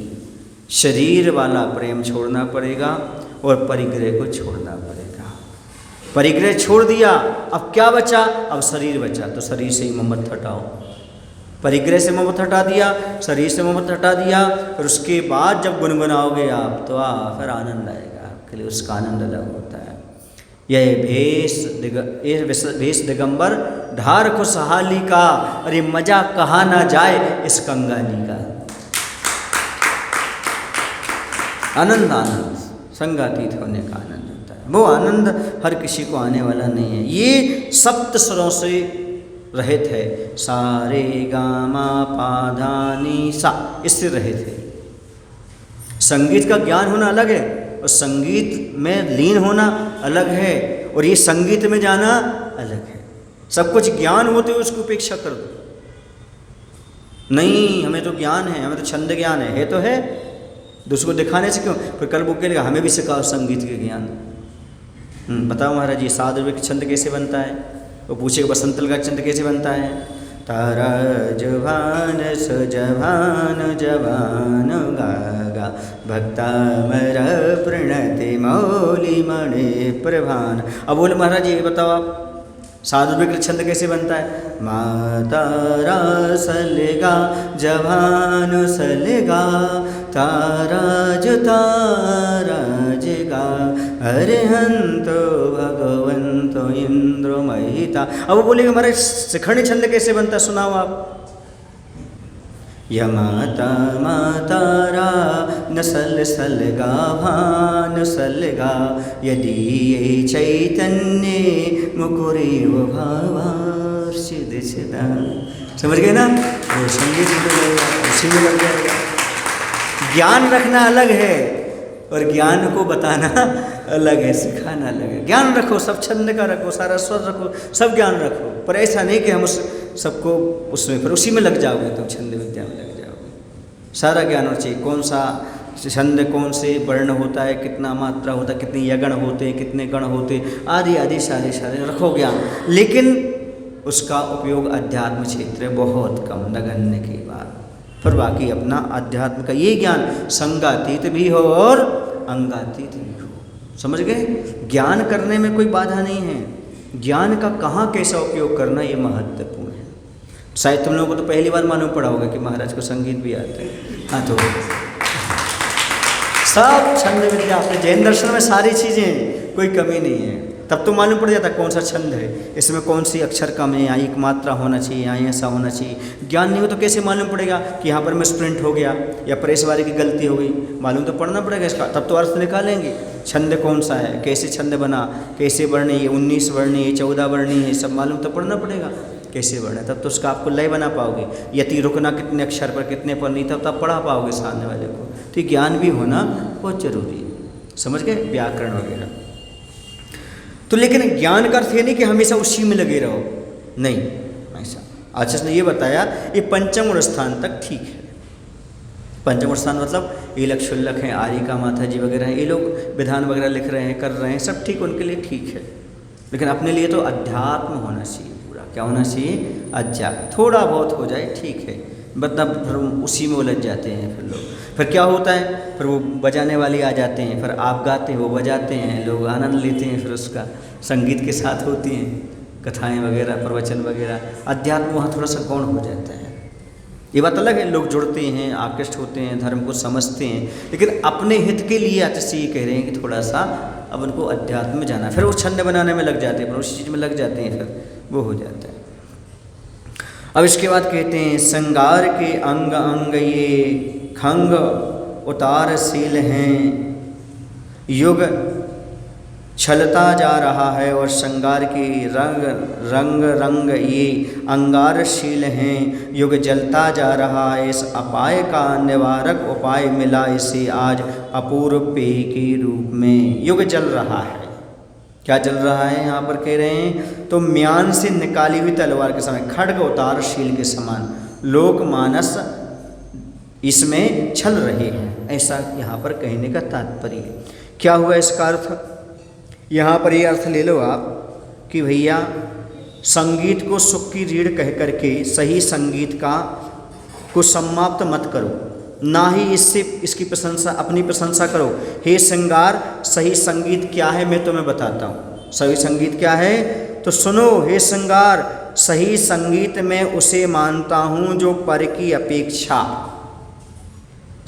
शरीर वाला प्रेम छोड़ना पड़ेगा और परिग्रह को छोड़ना पड़ेगा। परिग्रह छोड़ दिया, अब क्या बचा? अब शरीर बचा, तो शरीर से ही ममत्व हटाओ। परिग्रह से ममत्व हटा दिया, शरीर से ममत्व हटा दिया, फिर उसके बाद जब गुनगुनाओगे आप तो फिर आनंद आएगा आपके लिए, उसका आनंद अलग होता है। यह भेष दिगंबर ढार खुशहाली का, अरे मजा कहा ना जाए इस कंगाली का। आनंद आनंद संगातीत होने का आनंद होता है। वो आनंद हर किसी को आने वाला नहीं है। ये सप्त स्वरों से रहित है, सा रे गा मा पा धा नी सा, इससे रहित है। संगीत का ज्ञान होना अलग है और संगीत में लीन होना अलग है, और ये संगीत में जाना अलग है। सब कुछ ज्ञान होते हुए उसकी उपेक्षा कर दो, नहीं हमें तो ज्ञान है, हमें तो छंद ज्ञान है तो है, दूसरों को दिखाने से क्यों? फिर कल वो कहेगा हमें भी सिखाओ संगीत के ज्ञान। बताओ महाराज ये 7 रुपये का छंद कैसे बनता है? वो पूछेगा बसंतल का छंद कैसे बनता है? तारा जवान सजवान जवान गागा भक्ता मर प्रणति मौली मणि प्रभान। अब बोले महाराज ये बताओ आप 7 रुपये का छंद कैसे बनता है? मातारा सलगा जवान सलगा ताराज ताराजगा अरिहंतो भगवंतो इंद्रो महिता। अब वो बोलेगा हमारे शिखंडी छंद कैसे बनता, सुनाओ आप। यमाता मातारा नसल सलगा भान सलगा यदि ये चैतन्य मुकुरे वो भावार्षिद सदा। समझ गए ना? वो संगीत उसी में लग जाएगा। ज्ञान रखना अलग है और ज्ञान को बताना अलग है, सिखाना अलग है। ज्ञान रखो, सब छंद का रखो, सारा स्वर रखो, सब ज्ञान रखो, पर ऐसा नहीं कि हम उस सबको उसमें फिर उसी में लग जाओगे, तो छंद विद्या में लग जाओगे। सारा ज्ञान होना चाहिए, कौन सा छंद कौन से वर्ण होता है, कितना मात्रा होता है, कितने यगण होते हैं, कितने गण होते हैं, आदि आदि सारे रखो ज्ञान। लेकिन उसका उपयोग अध्यात्म क्षेत्र में बहुत कम, नगण्य की बात। फिर बाकी अपना अध्यात्म का ये ज्ञान संगातीत भी हो और अंगातीत भी हो। समझ गए? ज्ञान करने में कोई बाधा नहीं है, ज्ञान का कहाँ कैसा उपयोग करना ये महत्वपूर्ण है। शायद तुम लोगों को तो पहली बार मालूम पड़ा होगा कि महाराज को संगीत भी आता है। हाँ तो सब छंद विद्या अपने जैन दर्शन में सारी चीज़ें, कोई कमी नहीं है। तब तो मालूम पड़ जाता कौन सा छंद है, इसमें कौन सी अक्षर कम है, यहाँ एक मात्रा होना चाहिए, यहाँ ऐसा होना चाहिए। ज्ञान नहीं हो तो कैसे मालूम पड़ेगा कि यहाँ पर मिसप्रिंट हो गया या प्रेस वाले की गलती हो गई? मालूम तो पढ़ना पड़ेगा इसका, तब तो अर्थ निकालेंगे। छंद कौन सा है, कैसे छंद बना, कैसे वर्णी है, 19 वर्णी है, 14 वर्णी है, सब मालूम तो पढ़ना पड़ेगा कैसे वर्ण है, तब तो उसका आपको लय बना पाओगे। यति रुकना कितने अक्षर पर, कितने पर नहीं, तब तो आप पढ़ा पाओगे सामने वाले को। तो ज्ञान भी होना बहुत जरूरी है। समझ गए, व्याकरण वगैरह। तो लेकिन ज्ञान का अर्थ ये नहीं कि हमेशा उसी में लगे रहो, नहीं ऐसा। आचार्य ने ये बताया ये पंचम गुण स्थान तक ठीक है। पंचम गुण स्थान मतलब ईलक शुल्लक हैं, आर्यिका माता जी वगैरह हैं, ये लोग विधान वगैरह लिख रहे हैं, कर रहे हैं, सब ठीक, उनके लिए ठीक है। लेकिन अपने लिए तो अध्यात्म होना चाहिए पूरा। क्या होना चाहिए? अध्यात्म। थोड़ा बहुत हो जाए ठीक है, मतलब फिर उसी में उलझ जाते हैं फिर लोग। फिर क्या होता है, फिर वो बजाने वाले आ जाते हैं, फिर आप गाते हैं वो बजाते हैं, लोग आनंद लेते हैं, फिर उसका संगीत के साथ होती हैं कथाएं वगैरह, प्रवचन वगैरह। अध्यात्म वहाँ थोड़ा सा गौण हो जाता है। ये बात अलग है, लोग जुड़ते हैं, आकृष्ट होते हैं, धर्म को समझते हैं, लेकिन अपने हित के लिए आचार्य ये कह रहे हैं कि थोड़ा सा अब उनको अध्यात्म में जाना। फिर वो छंद बनाने में लग जाते हैं, फिर उसी चीज़ में लग जाते हैं, फिर वो हो जाता है। अब इसके बाद कहते हैं श्रृंगार के अंग अंग ये खंग उतारशील हैं, युग छलता जा रहा है और श्रृंगार के रंग रंग रंग ये अंगारशील हैं, युग जलता जा रहा है। इस अपाय का निवारक उपाय मिला इसे आज अपूर्व पेय के रूप में। युग जल रहा है, क्या जल रहा है यहाँ पर कह रहे हैं, तो म्यान से निकाली हुई तलवार के समय, खड्ग उतारशील के समान लोक मानस इसमें छल रहे हैं, ऐसा यहाँ पर कहने का तात्पर्य है। क्या हुआ इसका अर्थ? यहाँ पर ये अर्थ ले लो आप कि भैया संगीत को सुख की रीढ़ कह करके सही संगीत का को समाप्त मत करो, ना ही इससे इसकी प्रशंसा, अपनी प्रशंसा करो। हे श्रृंगार, सही संगीत क्या है मैं तुम्हें बताता हूँ। सही संगीत क्या है तो सुनो। हे श्रृंगार, सही संगीत में उसे मानता हूँ जो पर की अपेक्षा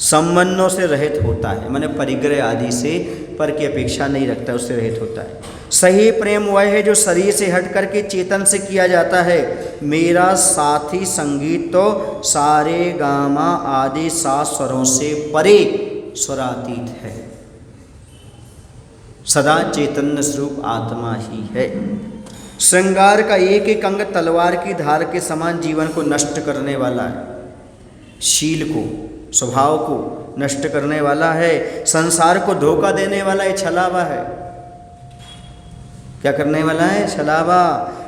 संबंधों से रहित होता है, माने परिग्रह आदि से पर की अपेक्षा नहीं रखता, उससे रहित होता है। सही प्रेम वह है जो शरीर से हट करके चेतन से किया जाता है। मेरा साथी संगीत तो सारे गामा आदि 7 स्वरों से परे स्वरातीत है, सदा चैतन्य स्वरूप आत्मा ही है। श्रृंगार का एक एक अंग तलवार की धार के समान जीवन को नष्ट करने वाला है, शील को, स्वभाव को नष्ट करने वाला है, संसार को धोखा देने वाला है, छलावा है। क्या करने वाला है? छलावा।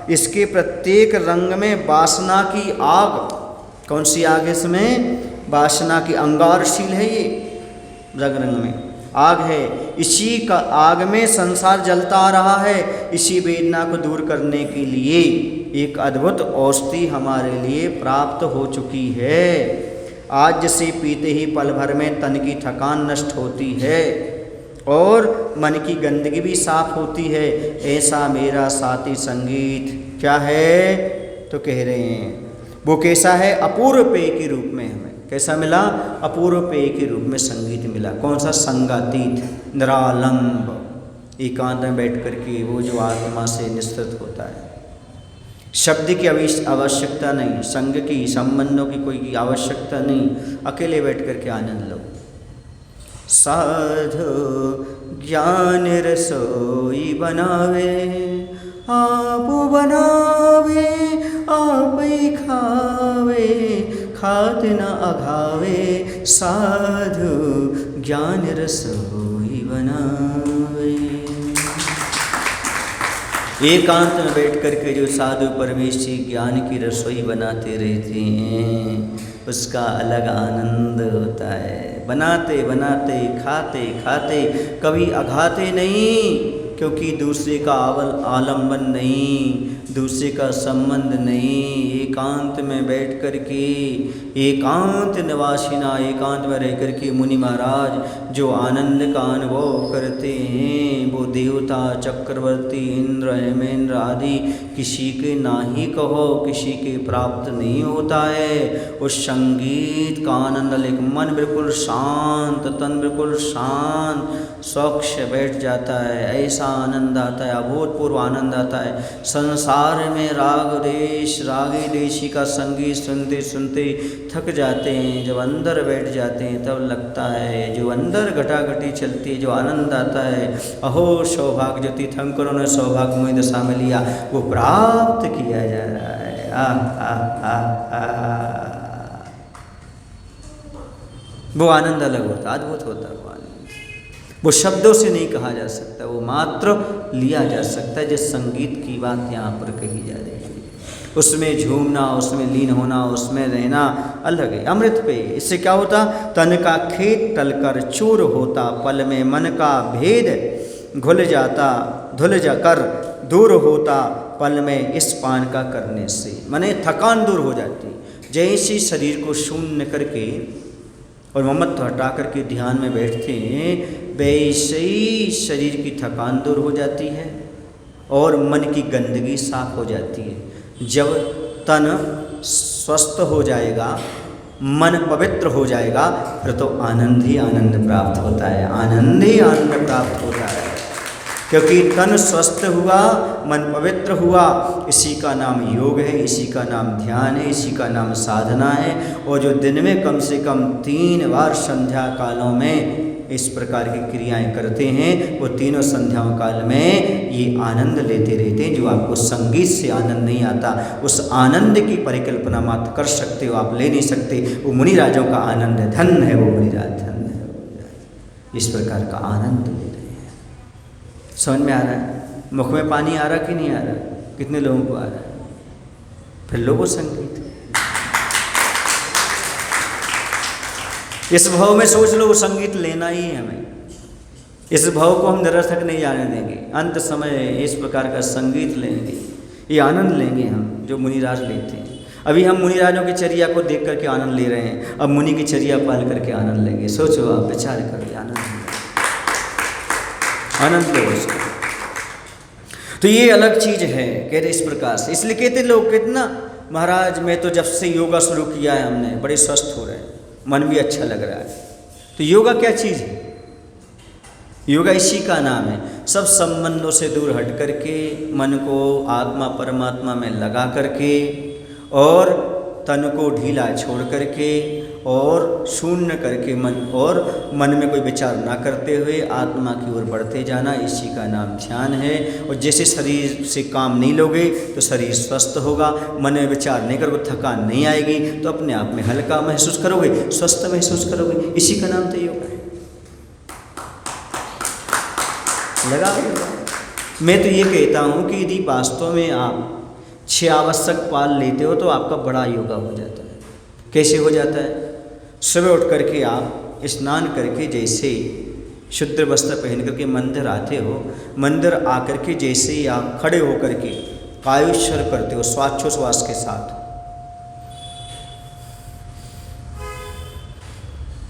इसके प्रत्येक रंग में वासना की आग, कौन सी आग है इसमें? वासना की, अंगारशील है ये, रंग रंग में आग है। इसी का आग में संसार जलता आ रहा है। इसी वेदना को दूर करने के लिए एक अद्भुत औषधि हमारे लिए प्राप्त हो चुकी है। आज जिसे पीते ही पल भर में तन की थकान नष्ट होती है और मन की गंदगी भी साफ होती है, ऐसा मेरा साथी संगीत क्या है तो कह रहे हैं वो कैसा है? अपूर्व पेय के रूप में हमें कैसा मिला? अपूर्व पेय के रूप में संगीत मिला। कौन सा? संगातीत, निरालंब, एकांत में बैठ करके वो जो आत्मा से निस्तृत होता है। शब्द की आवश्यकता नहीं, संग की, संबंधों की कोई आवश्यकता नहीं, अकेले बैठ कर के आनंद लो। साधु ज्ञान रसोई बनावे, आप बनावे आप ही खावे, खात न अघावे, साधु ज्ञान रसोई बनावे। एकांत में बैठ कर के जो साधु परमेशी ज्ञान की रसोई बनाते रहते हैं उसका अलग आनंद होता है। बनाते बनाते, खाते खाते, कभी अघाते नहीं, क्योंकि दूसरे का आलम्बन नहीं, दूसरे का संबंध नहीं। एकांत में बैठ कर के, एकांत निवासिना, एकांत में रह कर के मुनि महाराज जो आनंद का अनुभव करते हैं वो देवता, चक्रवर्ती, इंद्र, हेमेंद्र आदि किसी के ना ही कहो, किसी के प्राप्त नहीं होता है। उस संगीत का आनंद लेकर मन बिल्कुल शांत, तन बिल्कुल शांत, स्वच्छ बैठ जाता है। ऐसा आनंद आता है, अभूतपूर्व आनंद आता है। संसार में राग देशी का संगीत सुनते सुनते थक जाते हैं, जब अंदर बैठ जाते हैं तब लगता है जो अंदर घटाघटी चलती है, जो आनंद आता है, अहो सौभाग्य जो तीर्थंकरों ने सौभाग्यमय दशा में लिया वो प्राप्त किया जा रहा है। वो आनंद अलग होता, अद्भुत होता है वो आनंद। वो शब्दों से नहीं कहा जा सकता, वो मात्र लिया जा सकता है। जिस संगीत की बात यहाँ पर कही जा रही है, उसमें झूमना, उसमें लीन होना, उसमें रहना अलग है, अमृत पे। इससे क्या होता, तन का खेत टलकर चूर होता, पल में मन का भेद घुल जाता, धुल जाकर दूर होता, पल में इस पान का करने से। माने थकान दूर हो जाती, जैसे शरीर को शून्य करके और ममत्व हटा करके ध्यान में बैठते हैं, वैसे ही शरीर की थकान दूर हो जाती है और मन की गंदगी साफ हो जाती है। जब तन स्वस्थ हो जाएगा, मन पवित्र हो जाएगा, फिर तो आनंद ही आनंद प्राप्त होता है, आनंद ही आनंद प्राप्त होता है। क्योंकि तन स्वस्थ हुआ, मन पवित्र हुआ, इसी का नाम योग है, इसी का नाम ध्यान है, इसी का नाम साधना है। और जो दिन में कम से कम 3 बार संध्या कालों में इस प्रकार की क्रियाएं करते हैं, वो तीनों संध्याओं काल में ये आनंद लेते रहते हैं। जो आपको संगीत से आनंद नहीं आता, उस आनंद की परिकल्पना मात्र कर सकते हो, आप ले नहीं सकते। वो मुनि राजों का आनंद है, धन है वो मुनिराज, धन है। इस प्रकार का आनंद ले रहे हैं। समझ में आ रहा है? मुख में पानी आ रहा कि नहीं आ रहा? कितने लोगों को आ रहा है? फिर लोगों संगीत, इस भाव में सोच लो, वो संगीत लेना ही है हमें। इस भाव को हम निरर्थक नहीं जाने देंगे। अंत समय इस प्रकार का संगीत लेंगे, ये आनंद लेंगे हम, जो मुनिराज लेते हैं। अभी हम मुनिराजों की चर्या को देख करके आनंद ले रहे हैं, अब मुनि की चर्या पाल करके आनंद लेंगे। सोचो, आप विचार करो, आनंद लो उसको। तो ये अलग चीज है, कहते इस प्रकार से। इसलिए कहते लोग, कितना महाराज मैं तो जब से योगा शुरू किया है हमने, बड़े स्वस्थ हो रहे हैं, मन भी अच्छा लग रहा है। तो योगा क्या चीज़ है? योगा इसी का नाम है, सब संबंधों से दूर हट करके मन को आत्मा परमात्मा में लगा करके और तन को ढीला छोड़ करके और शून्य करके मन में कोई विचार ना करते हुए आत्मा की ओर बढ़ते जाना, इसी का नाम ध्यान है। और जैसे शरीर से काम नहीं लोगे तो शरीर स्वस्थ होगा, मन में विचार नहीं करोगे, थकान नहीं आएगी, तो अपने आप में हल्का महसूस करोगे, स्वस्थ महसूस करोगे। इसी का नाम तो योग है। लगा? मैं तो ये कहता हूँ कि यदि वास्तव में आप 6 आवश्यक पाल लेते हो तो आपका बड़ा योगा हो जाता है। कैसे हो जाता है? सुबह उठ करके आप स्नान करके जैसे शुद्ध वस्त्र पहन करके मंदिर आते हो, मंदिर आकर के जैसे ही आप खड़े होकर के कायोच्छ्वर करते हो श्वासोच्छ्वास के साथ,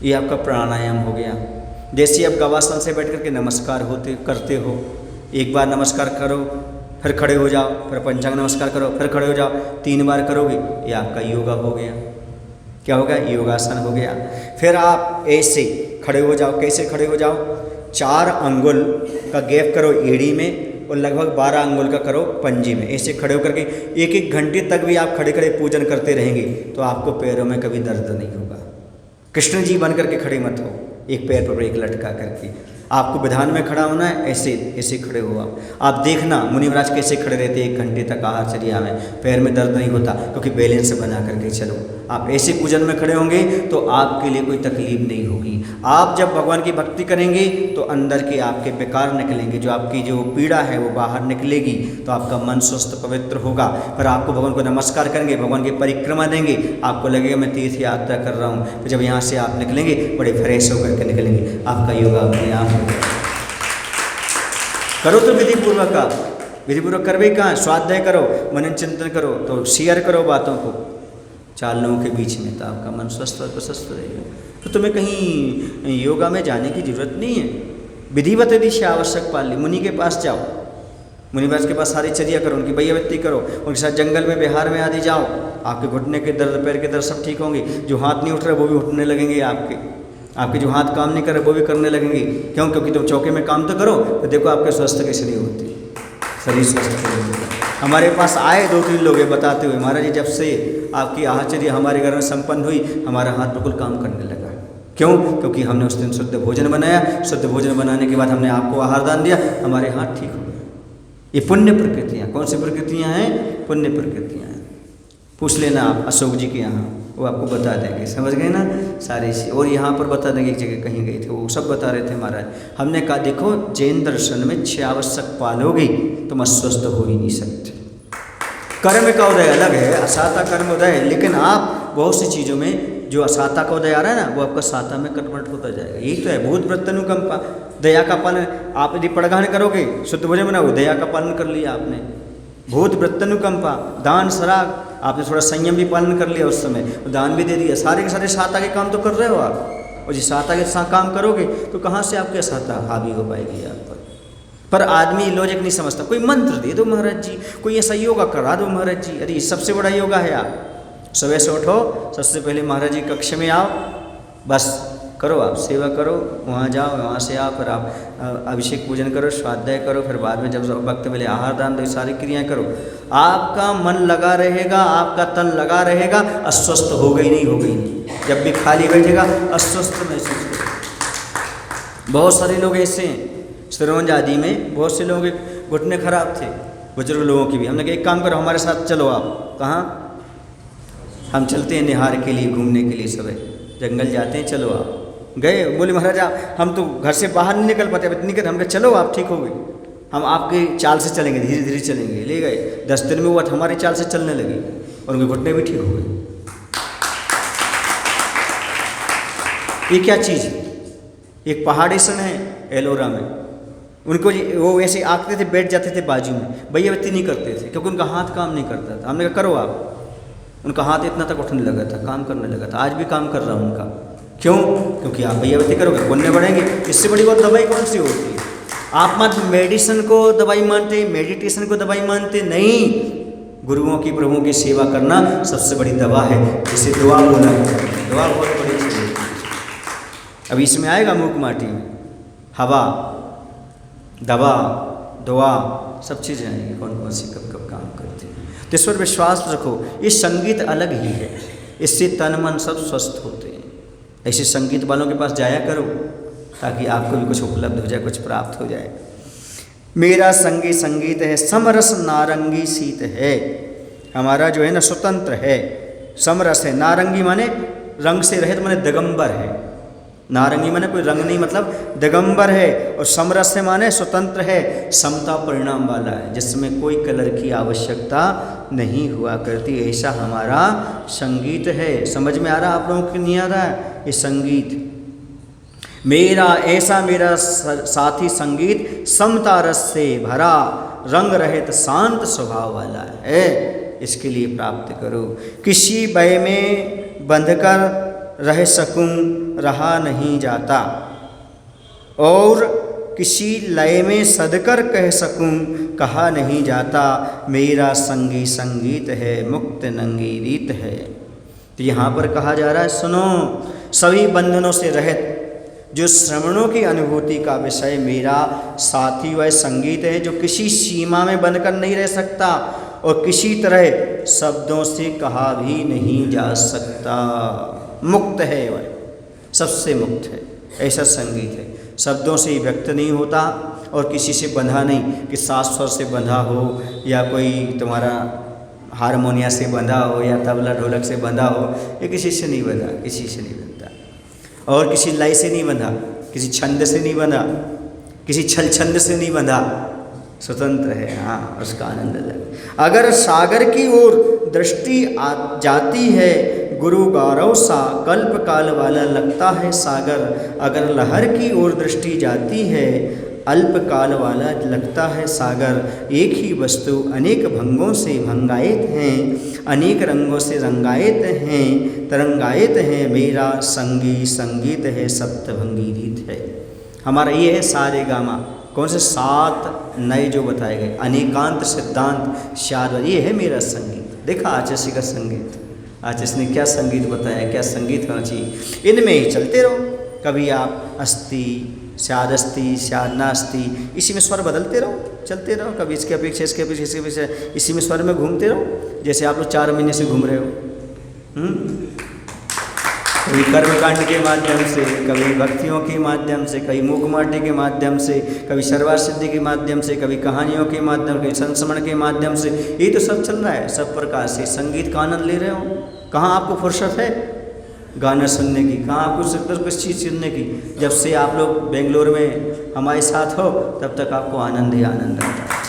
ये आपका प्राणायाम हो गया। जैसे आप गवासन से बैठ करके नमस्कार करते हो, एक बार नमस्कार करो, फिर खड़े हो जाओ, फिर पंचांग नमस्कार करो, फिर खड़े हो जाओ, 3 बार करोगे, ये आपका योगा हो गया। क्या हो गया? योगासन हो गया। फिर आप ऐसे खड़े हो जाओ। कैसे खड़े हो जाओ? 4 अंगुल का गैप करो एड़ी में और लगभग 12 अंगुल का करो पंजे में। ऐसे खड़े होकर के 1-1 घंटे तक भी आप खड़े खड़े पूजन करते रहेंगे तो आपको पैरों में कभी दर्द नहीं होगा। कृष्ण जी बन करके खड़े मत हो, एक पैर पर एक लटका करके। आपको विधान में खड़ा होना है, ऐसे खड़े हो आप देखना मुनिवराज कैसे खड़े रहते 1 घंटे तक आहारचर्या में, पैर में दर्द नहीं होता क्योंकि बैलेंस बना करके चलो। आप ऐसे पूजन में खड़े होंगे तो आपके लिए कोई तकलीफ नहीं होगी। आप जब भगवान की भक्ति करेंगे तो अंदर के आपके विकार निकलेंगे, जो आपकी जो पीड़ा है वो बाहर निकलेगी, तो आपका मन स्वस्थ पवित्र होगा। फिर आपको भगवान को नमस्कार करेंगे, भगवान की परिक्रमा देंगे, आपको लगेगा मैं तीर्थ यात्रा कर रहा हूँ। तो जब यहाँ से आप निकलेंगे बड़े फ्रेश होकर के निकलेंगे, आपका योगा अपने आप करो। तो विधिपूर्वक का विधिपूर्वक करवे कहाँ? स्वाध्याय करो, मनन चिंतन करो, तो शेयर करो बातों को 4 लोगों के बीच में, तो आपका मन स्वस्थ और प्रशस्त रहेगा। तो तुम्हें कहीं योगा में जाने की जरूरत नहीं है। विधिवत यदि से आवश्यक पाल ली, मुनि के पास जाओ, मुनिवास के पास सारी चर्या करो, उनकी बैयावृत्ति करो, उनके साथ जंगल में बिहार में आदि जाओ, आपके घुटने के दर्द, पैर के दर्द सब ठीक होंगे। जो हाथ नहीं उठ रहे वो भी उठने लगेंगे, आपके जो हाथ काम नहीं कर रहे वो भी करने लगेंगे। क्यों? क्योंकि तुम चौके में काम तो करो, तो देखो आपके स्वस्थ कैसे नहीं होती, शरीर स्वस्थ होता। हमारे पास आए 2-3 लोग बताते हुए, महाराज जी जब से आपकी आहारचर्या हमारे घर में संपन्न हुई, हमारा हाथ बिल्कुल काम करने लगा। क्यों? क्योंकि हमने उस दिन शुद्ध भोजन बनाया, शुद्ध भोजन बनाने के बाद हमने आपको आहार दान दिया, हमारे हाथ ठीक हो गए। ये पुण्य प्रकृतियाँ, कौन सी प्रकृतियाँ हैं? पुण्य प्रकृतियाँ हैं। पूछ लेना आप अशोक जी के यहाँ, वो आपको बता देंगे, समझ गए ना सारी चीज़। और यहाँ पर बता देंगे एक जगह कहीं गए थे, वो सब बता रहे थे महाराज। हमने कहा देखो जैन दर्शन में 6 आवश्यक पालोगे तुम अस्वस्थ हो ही नहीं सकते। कर्म का उदय अलग है, असाता कर्म उदय है, लेकिन आप बहुत सी चीज़ों में जो असाता का उदय आ रहा है ना, वो आपका साता में कन्वर्ट होता जाएगा। यही तो है भूत व्रत अनुकंपा, दया का पालन। आप यदि पड़गान करोगे शुद्ध भोजन बनाओ, दया का पालन कर लिया आपने। भूत व्रत अनुकंपा, दान सराग, आपने थोड़ा संयम भी पालन कर लिया उस समय, दान भी दे दिया, सारे के सारे साता के काम तो कर रहे हो आप। और जिस साता के साथ काम करोगे तो कहाँ से आपके साता हावी हो पाएगी आप पर आदमी लॉजिक नहीं समझता। कोई मंत्र दे दो महाराज जी, कोई ऐसा योगा करा दो महाराज जी। अरे सबसे बड़ा योगा है। आप सुबह से उठो, सबसे पहले महाराज जी कक्ष में आओ, बस करो, आप सेवा करो, वहाँ जाओ, वहाँ से आओ, फिर आप अभिषेक पूजन करो, स्वाध्याय करो, फिर बाद में जब वक्त मिले आहार दान दो, सारी क्रियाएं करो। आपका मन लगा रहेगा, आपका तन लगा रहेगा, अस्वस्थ हो गई नहीं, हो गई नहीं। जब भी खाली बैठेगा अस्वस्थ महसूस करेगा। बहुत सारे लोग ऐसे हैं, सिरोंज आदि में बहुत से लोगों के घुटने खराब थे, बुजुर्ग लोगों की भी। हमने कहा एक काम करो हमारे साथ चलो। आप कहाँ? हम चलते हैं निहार के लिए, घूमने के लिए, सुबह जंगल जाते हैं, चलो आप। गए, बोले महाराज आप हम तो घर से बाहर नहीं निकल पाते, अब इतनी कर। हम कहे चलो आप ठीक हो गए, हम आपके चाल से चलेंगे, धीरे धीरे चलेंगे। ले गए, 10 दिन में वो हमारी चाल से चलने लगी और उनके घुटने भी ठीक हो गए। ये क्या चीज़ है? एक पहाड़ेसन है एलोरा में, उनको वो वैसे आते थे, बैठ जाते थे बाजू में, भैया व्यक्ति नहीं करते थे क्योंकि उनका हाथ काम नहीं करता था। हमने कहा करो आप। उनका हाथ इतना तक उठने लगा था, काम करने लगा था। आज भी काम कर रहा हूँ उनका। क्यों? क्योंकि आप भैया व्यक्ति करोगे, पुण्य बढ़ेंगे। इससे बड़ी बात दवाई कौन सी होती है? आप मत मेडिसिन को दवाई मानते, मेडिटेशन को दवाई मानते नहीं। गुरुओं की, प्रभुओं की सेवा करना सबसे बड़ी दवा है, जिसे दुआ बोला है। दुआ बहुत बड़ी चीज़ है। अब इसमें आएगा मूक माटी में हवा, दवा, दुआ, सब चीज़ें आएंगी, कौन कौन सी कब कब काम करती है। तो इस पर विश्वास रखो। ये संगीत अलग ही है, इससे तन मन सब स्वस्थ होते हैं। ऐसे संगीत वालों के पास जाया करो ताकि आपको भी कुछ उपलब्ध हो जाए, कुछ प्राप्त हो जाए। मेरा संगी संगीत है, समरस नारंगी शीत है। हमारा जो है ना स्वतंत्र है, समरस है। नारंगी माने रंग से रहित, माने दिगंबर है। नारंगी माने कोई रंग नहीं, मतलब दिगंबर है। और समरस है माने स्वतंत्र है, समता परिणाम वाला है, जिसमें कोई कलर की आवश्यकता नहीं हुआ करती। ऐसा हमारा संगीत है। समझ में आ रहा आप लोगों को? नहीं आ रहा है ये संगीत? मेरा ऐसा मेरा साथी संगीत समता रस से भरा, रंग रहित शांत स्वभाव वाला है। इसके लिए प्राप्त करो। किसी भय में बंधकर रह सकूं, रहा नहीं जाता, और किसी लय में सदकर कह सकूं, कहा नहीं जाता। मेरा संगी संगीत है, मुक्त नंगी रीत है। तो यहाँ पर कहा जा रहा है सुनो, सभी बंधनों से रहित जो श्रवणों की अनुभूति का विषय मेरा साथी वह संगीत है, जो किसी सीमा में बंधकर नहीं रह सकता और किसी तरह शब्दों से कहा भी नहीं जा सकता। मुक्त है वह, सबसे मुक्त है। ऐसा संगीत है, शब्दों से व्यक्त नहीं होता और किसी से बंधा नहीं कि सात स्वर से बंधा हो, या कोई तुम्हारा हारमोनिया से बंधा हो, या तबला ढोलक से बंधा हो। ये किसी से नहीं बंधा, किसी से नहीं बंधा। और किसी लय से नहीं बंधा, किसी छंद से नहीं बंधा, किसी छल छंद से नहीं बंधा। स्वतंत्र है, हाँ, उसका आनंद अलग। अगर सागर की ओर दृष्टि जाती है, गुरु गौरव सा कल्प काल वाला लगता है सागर। अगर लहर की ओर दृष्टि जाती है, अल्प काल वाला लगता है सागर। एक ही वस्तु अनेक भंगों से भंगायत हैं, अनेक रंगों से रंगायत हैं, तरंगायत हैं। मेरा संगी संगीत है, सप्तभंगी रीत है। हमारा ये है सारे गामा। कौन से 7 नए जो बताए गए, अनेकांत सिद्धांत शाद, ये है मेरा संगीत। देखा आचार्य का संगीत, आचार्य ने क्या संगीत बताया, क्या संगीत होना चाहिए। इनमें ही चलते रहो। कभी आप अस्ति, स्यादस्ति, स्यादनास्ति, इसी में स्वर बदलते रहो, चलते रहो। कभी इसके अपेक्षा, इसके अपेक्षा, इसके अपेक्षा, इसी में स्वर में घूमते रहो, जैसे आप लोग 4 महीने से घूम रहे हो। कभी कर्मकांड के माध्यम से, कभी भक्तियों के माध्यम से, कभी मूकमाटी के माध्यम से, कभी सर्वार सिद्धि के माध्यम से, कभी कहानियों के माध्यम, कभी संस्मरण के माध्यम से। ये तो सब चल रहा है, सब प्रकार से संगीत का आनंद ले रहे हो। कहाँ आपको फुर्सत है गाना सुनने की, कहाँ आपको फुर्सत किस चीज़ सुनने की। जब से आप लोग बेंगलोर में हमारे साथ हो तब तक आपको आनंद ही आनंद आता है।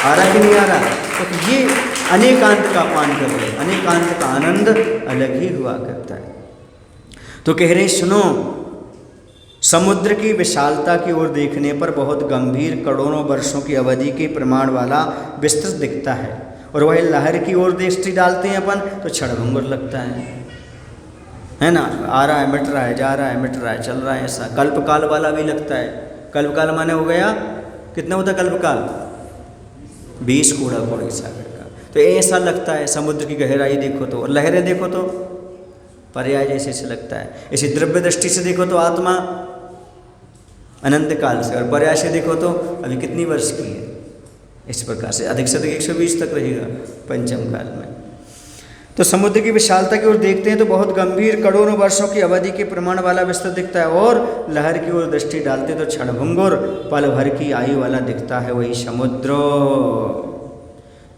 आ रहा कि नहीं आ रहा? तो ये अनेकांत का पान कर रहे, अनेकांत का आनंद अलग ही हुआ करता है। तो कह रहे सुनो, समुद्र की विशालता की ओर देखने पर बहुत गंभीर करोड़ों वर्षों की अवधि के प्रमाण वाला विस्तृत दिखता है, और वह लहर की ओर दृष्टि डालते हैं अपन तो क्षणभंगुर लगता है ना। आ रहा है, मिट रहा है, जा रहा है, मिट रहा है, चल रहा है, ऐसा कल्पकाल वाला भी लगता है। कल्पकाल माने हो गया कितना होता है कल्पकाल? 20 कूड़ा कौड़ी सागर का। तो ऐसा लगता है, समुद्र की गहराई देखो तो, और लहरें देखो तो पर्याय जैसे से लगता है। इसी द्रव्य दृष्टि से देखो तो आत्मा अनंत काल से, और पर्याय से देखो तो अभी कितनी वर्ष की है। इस प्रकार से अधिक 120 तक रहेगा पंचम काल में। तो समुद्र की विशालता की ओर देखते हैं तो बहुत गंभीर करोड़ों वर्षों की अवधि के प्रमाण वाला विस्तृत दिखता है, और लहर की ओर दृष्टि डालते तो क्षणभंगुर पल भर की आयु वाला दिखता है, वही समुद्र।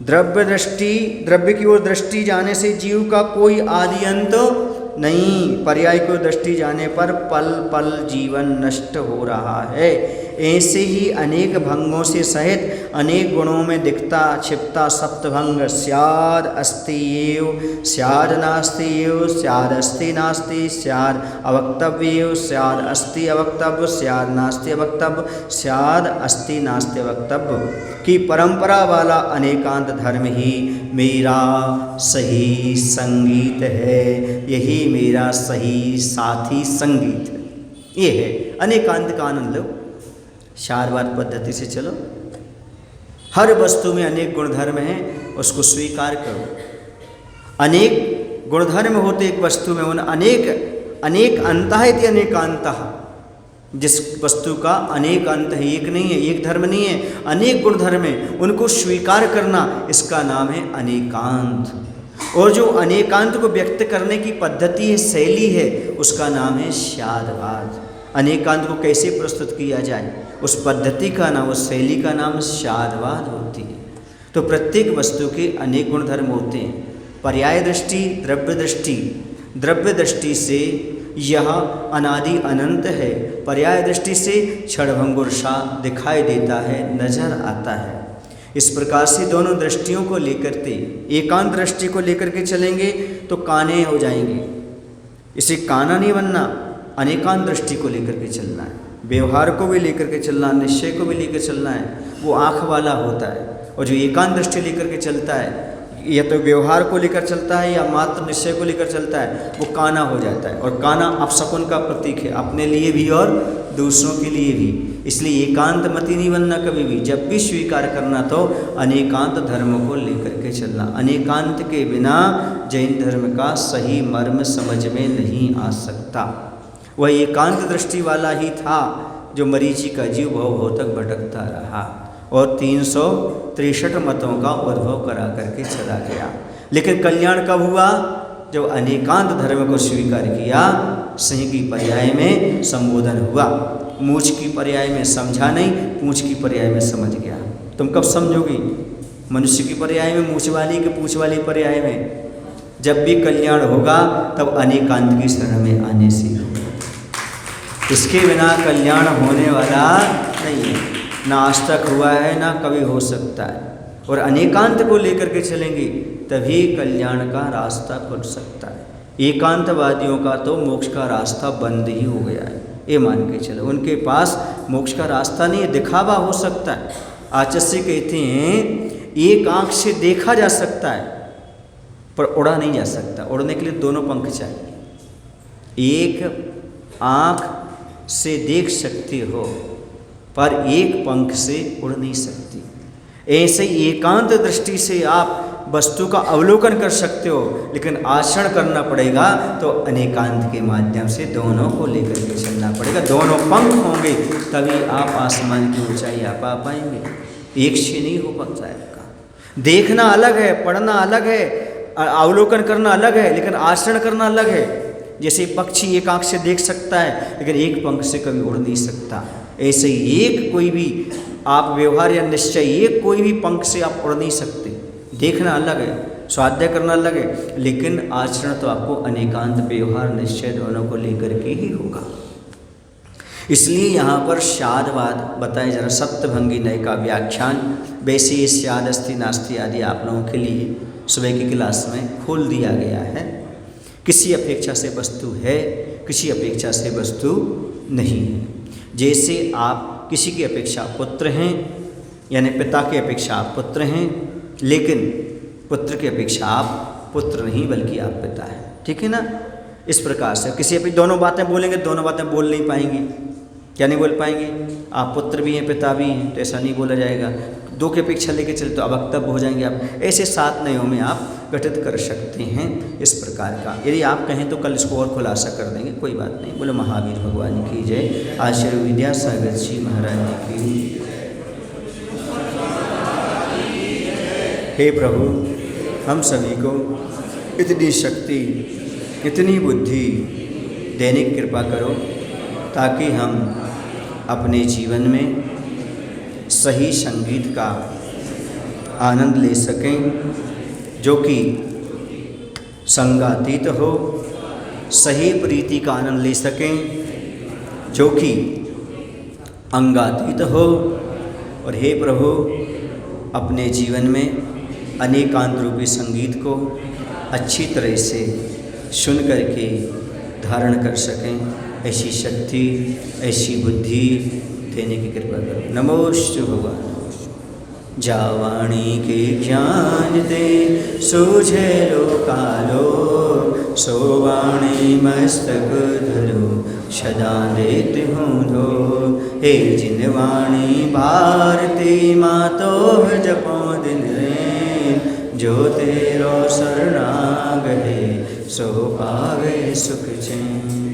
द्रव्य की ओर दृष्टि जाने से जीव का कोई आदि अंत नहीं, पर्याय की ओर दृष्टि जाने पर पल पल जीवन नष्ट हो रहा है। ऐसे ही अनेक भंगों से सहित अनेक गुणों में दिखता छिपता सप्तभंग स्याद अस्ति एव स्याद नास्ति एव स्याद अस्ति नास्ति स्याद अवक्तव्य एव स्याद अस्ति अवक्तव्य स्याद नास्ति अवक्तव्य स्याद अस्ति नास्ति अवक्तव्य की परंपरा वाला अनेकांत धर्म ही मेरा सही संगीत है, यही मेरा सही साथी संगीत है। ये है अनेकांत का आनंद लो, शारवाद पद्धति से चलो। हर वस्तु में अनेक गुणधर्म हैं, उसको स्वीकार करो। अनेक गुणधर्म होते एक वस्तु में, उन अनेक अंतः इति अनेकांतः। जिस वस्तु का अनेक अंत है, एक नहीं है, एक धर्म नहीं है, अनेक गुणधर्म है, उनको स्वीकार करना, इसका नाम है अनेकांत। और जो अनेकांत को व्यक्त करने की पद्धति है, शैली है, उसका नाम है शादवाद। अनेकांत को कैसे प्रस्तुत किया जाए, उस पद्धति का नाम, उस शैली का नाम शादवाद होती है। तो प्रत्येक वस्तु के अनेक गुणधर्म होते हैं। पर्याय दृष्टि, द्रव्य दृष्टि से यह अनादि अनंत है, पर्याय दृष्टि से क्षणभंगुर सा दिखाई देता है, नजर आता है। इस प्रकार से दोनों दृष्टियों को लेकर के, एकांत दृष्टि को लेकर के चलेंगे तो काने हो जाएंगे। इसे काना नहीं बनना, अनेकांत दृष्टि को लेकर के चलना है। व्यवहार को भी लेकर के चलना, निश्चय को भी लेकर चलना है, वो आँख वाला होता है। और जो एकांत दृष्टि लेकर के चलता है, या तो व्यवहार को लेकर चलता है या मात्र निश्चय को लेकर चलता है, वो काना हो जाता है। और काना अपशकुन का प्रतीक है, अपने लिए भी और दूसरों के लिए भी। इसलिए एकांत मति नहीं बनना कभी भी। जब भी स्वीकार करना तो अनेकांत धर्म को लेकर के चलना। अनेकांत के बिना जैन धर्म का सही मर्म समझ में नहीं आ सकता। वह एकांत दृष्टि वाला ही था जो मरीचि का जीव भव तक भटकता रहा और 363 मतों का उद्भव करा करके चला गया। लेकिन कल्याण कब हुआ? जब अनेकांत धर्म को स्वीकार किया। सिंह की पर्याय में संबोधन हुआ, मूछ की पर्याय में समझा नहीं, पूंछ की पर्याय में समझ गया। तुम कब समझोगी? मनुष्य की पर्याय में मूछ वाली कि पूंछ वाली पर्याय में? जब भी कल्याण होगा तब अनेकांत की शरण में आने से होगा। इसके बिना कल्याण होने वाला नहीं है, ना आज तक हुआ है ना कभी हो सकता है। और अनेकांत को लेकर के चलेंगे तभी कल्याण का रास्ता खुल सकता है। एकांतवादियों का तो मोक्ष का रास्ता बंद ही हो गया है, ये मान के चलो। उनके पास मोक्ष का रास्ता नहीं है, दिखावा हो सकता है। आचार्य कहते हैं एक आँख से देखा जा सकता है पर उड़ा नहीं जा सकता। उड़ने के लिए दोनों पंख चाहिए। एक आँख से देख सकते हो पर एक पंख से उड़ नहीं सकती। ऐसे एकांत दृष्टि से आप वस्तु का अवलोकन कर सकते हो, लेकिन आचरण करना पड़ेगा तो अनेकांत के माध्यम से दोनों को लेकर के चलना पड़ेगा। दोनों पंख होंगे तभी आप आसमान की ऊंचाई पा पाएंगे। एक से नहीं हो पाता है। देखना अलग है, पढ़ना अलग है, अवलोकन करना अलग है, लेकिन आचरण करना अलग है। जैसे पक्षी एक आँख से देख सकता है लेकिन एक पंख से कभी उड़ नहीं सकता, ऐसे ही एक कोई भी आप व्यवहार या निश्चय, एक कोई भी पंख से आप उड़ नहीं सकते। देखना अलग है, स्वाध्याय करना लगे, लेकिन आचरण तो आपको अनेकांत व्यवहार निश्चय दोनों को लेकर के ही होगा। इसलिए यहाँ पर स्यादवाद बताया जा रहा, सप्तभंगी नय का व्याख्यान वैसे स्याद अस्ति नास्ति आदि आप लोगों के लिए सुबह की क्लास में खोल दिया गया है। किसी अपेक्षा से वस्तु है, किसी अपेक्षा से वस्तु नहीं है। जैसे आप किसी की अपेक्षा पुत्र हैं, यानी पिता की अपेक्षा आप पुत्र हैं, लेकिन पुत्र की अपेक्षा आप पुत्र नहीं बल्कि आप पिता हैं, ठीक है ना। इस प्रकार से किसी अपेक्षा दोनों बातें बोलेंगे, दोनों बातें बोल नहीं पाएंगे। क्या नहीं बोल पाएंगे? आप पुत्र भी हैं पिता भी हैं, तो ऐसा नहीं बोला जाएगा। दो की अपेक्षा लेके चले तो अवक्तव्य हो जाएंगे आप। ऐसे 7 नयों में आप गठित कर सकते हैं इस प्रकार का। यदि आप कहें तो कल इसको और खुलासा कर देंगे, कोई बात नहीं। बोलो महावीर भगवान की जय। आचार्य विद्यासागर जी महाराज की। हे प्रभु, हम सभी को इतनी शक्ति, इतनी बुद्धि देने की कृपा करो ताकि हम अपने जीवन में सही संगीत का आनंद ले सकें, जो कि संगातीत हो, सही प्रीति का आनंद ले सकें जो कि अंगातीत हो। और हे प्रभु, अपने जीवन में अनेकांत रूपी संगीत को अच्छी तरह से सुन करके धारण कर सकें, ऐसी शक्ति, ऐसी बुद्धि देने की कृपा करो। नमोस्तु भगवान। जावाणी के ज्ञान दे सूझे लोकालो, सोवाणी मस्तक धरो सदा देते हूँ लो। हे जिनवाणी भारती मातो जपो दिन रैन, जो तेरो शरणागत सो पावे सुख चैन।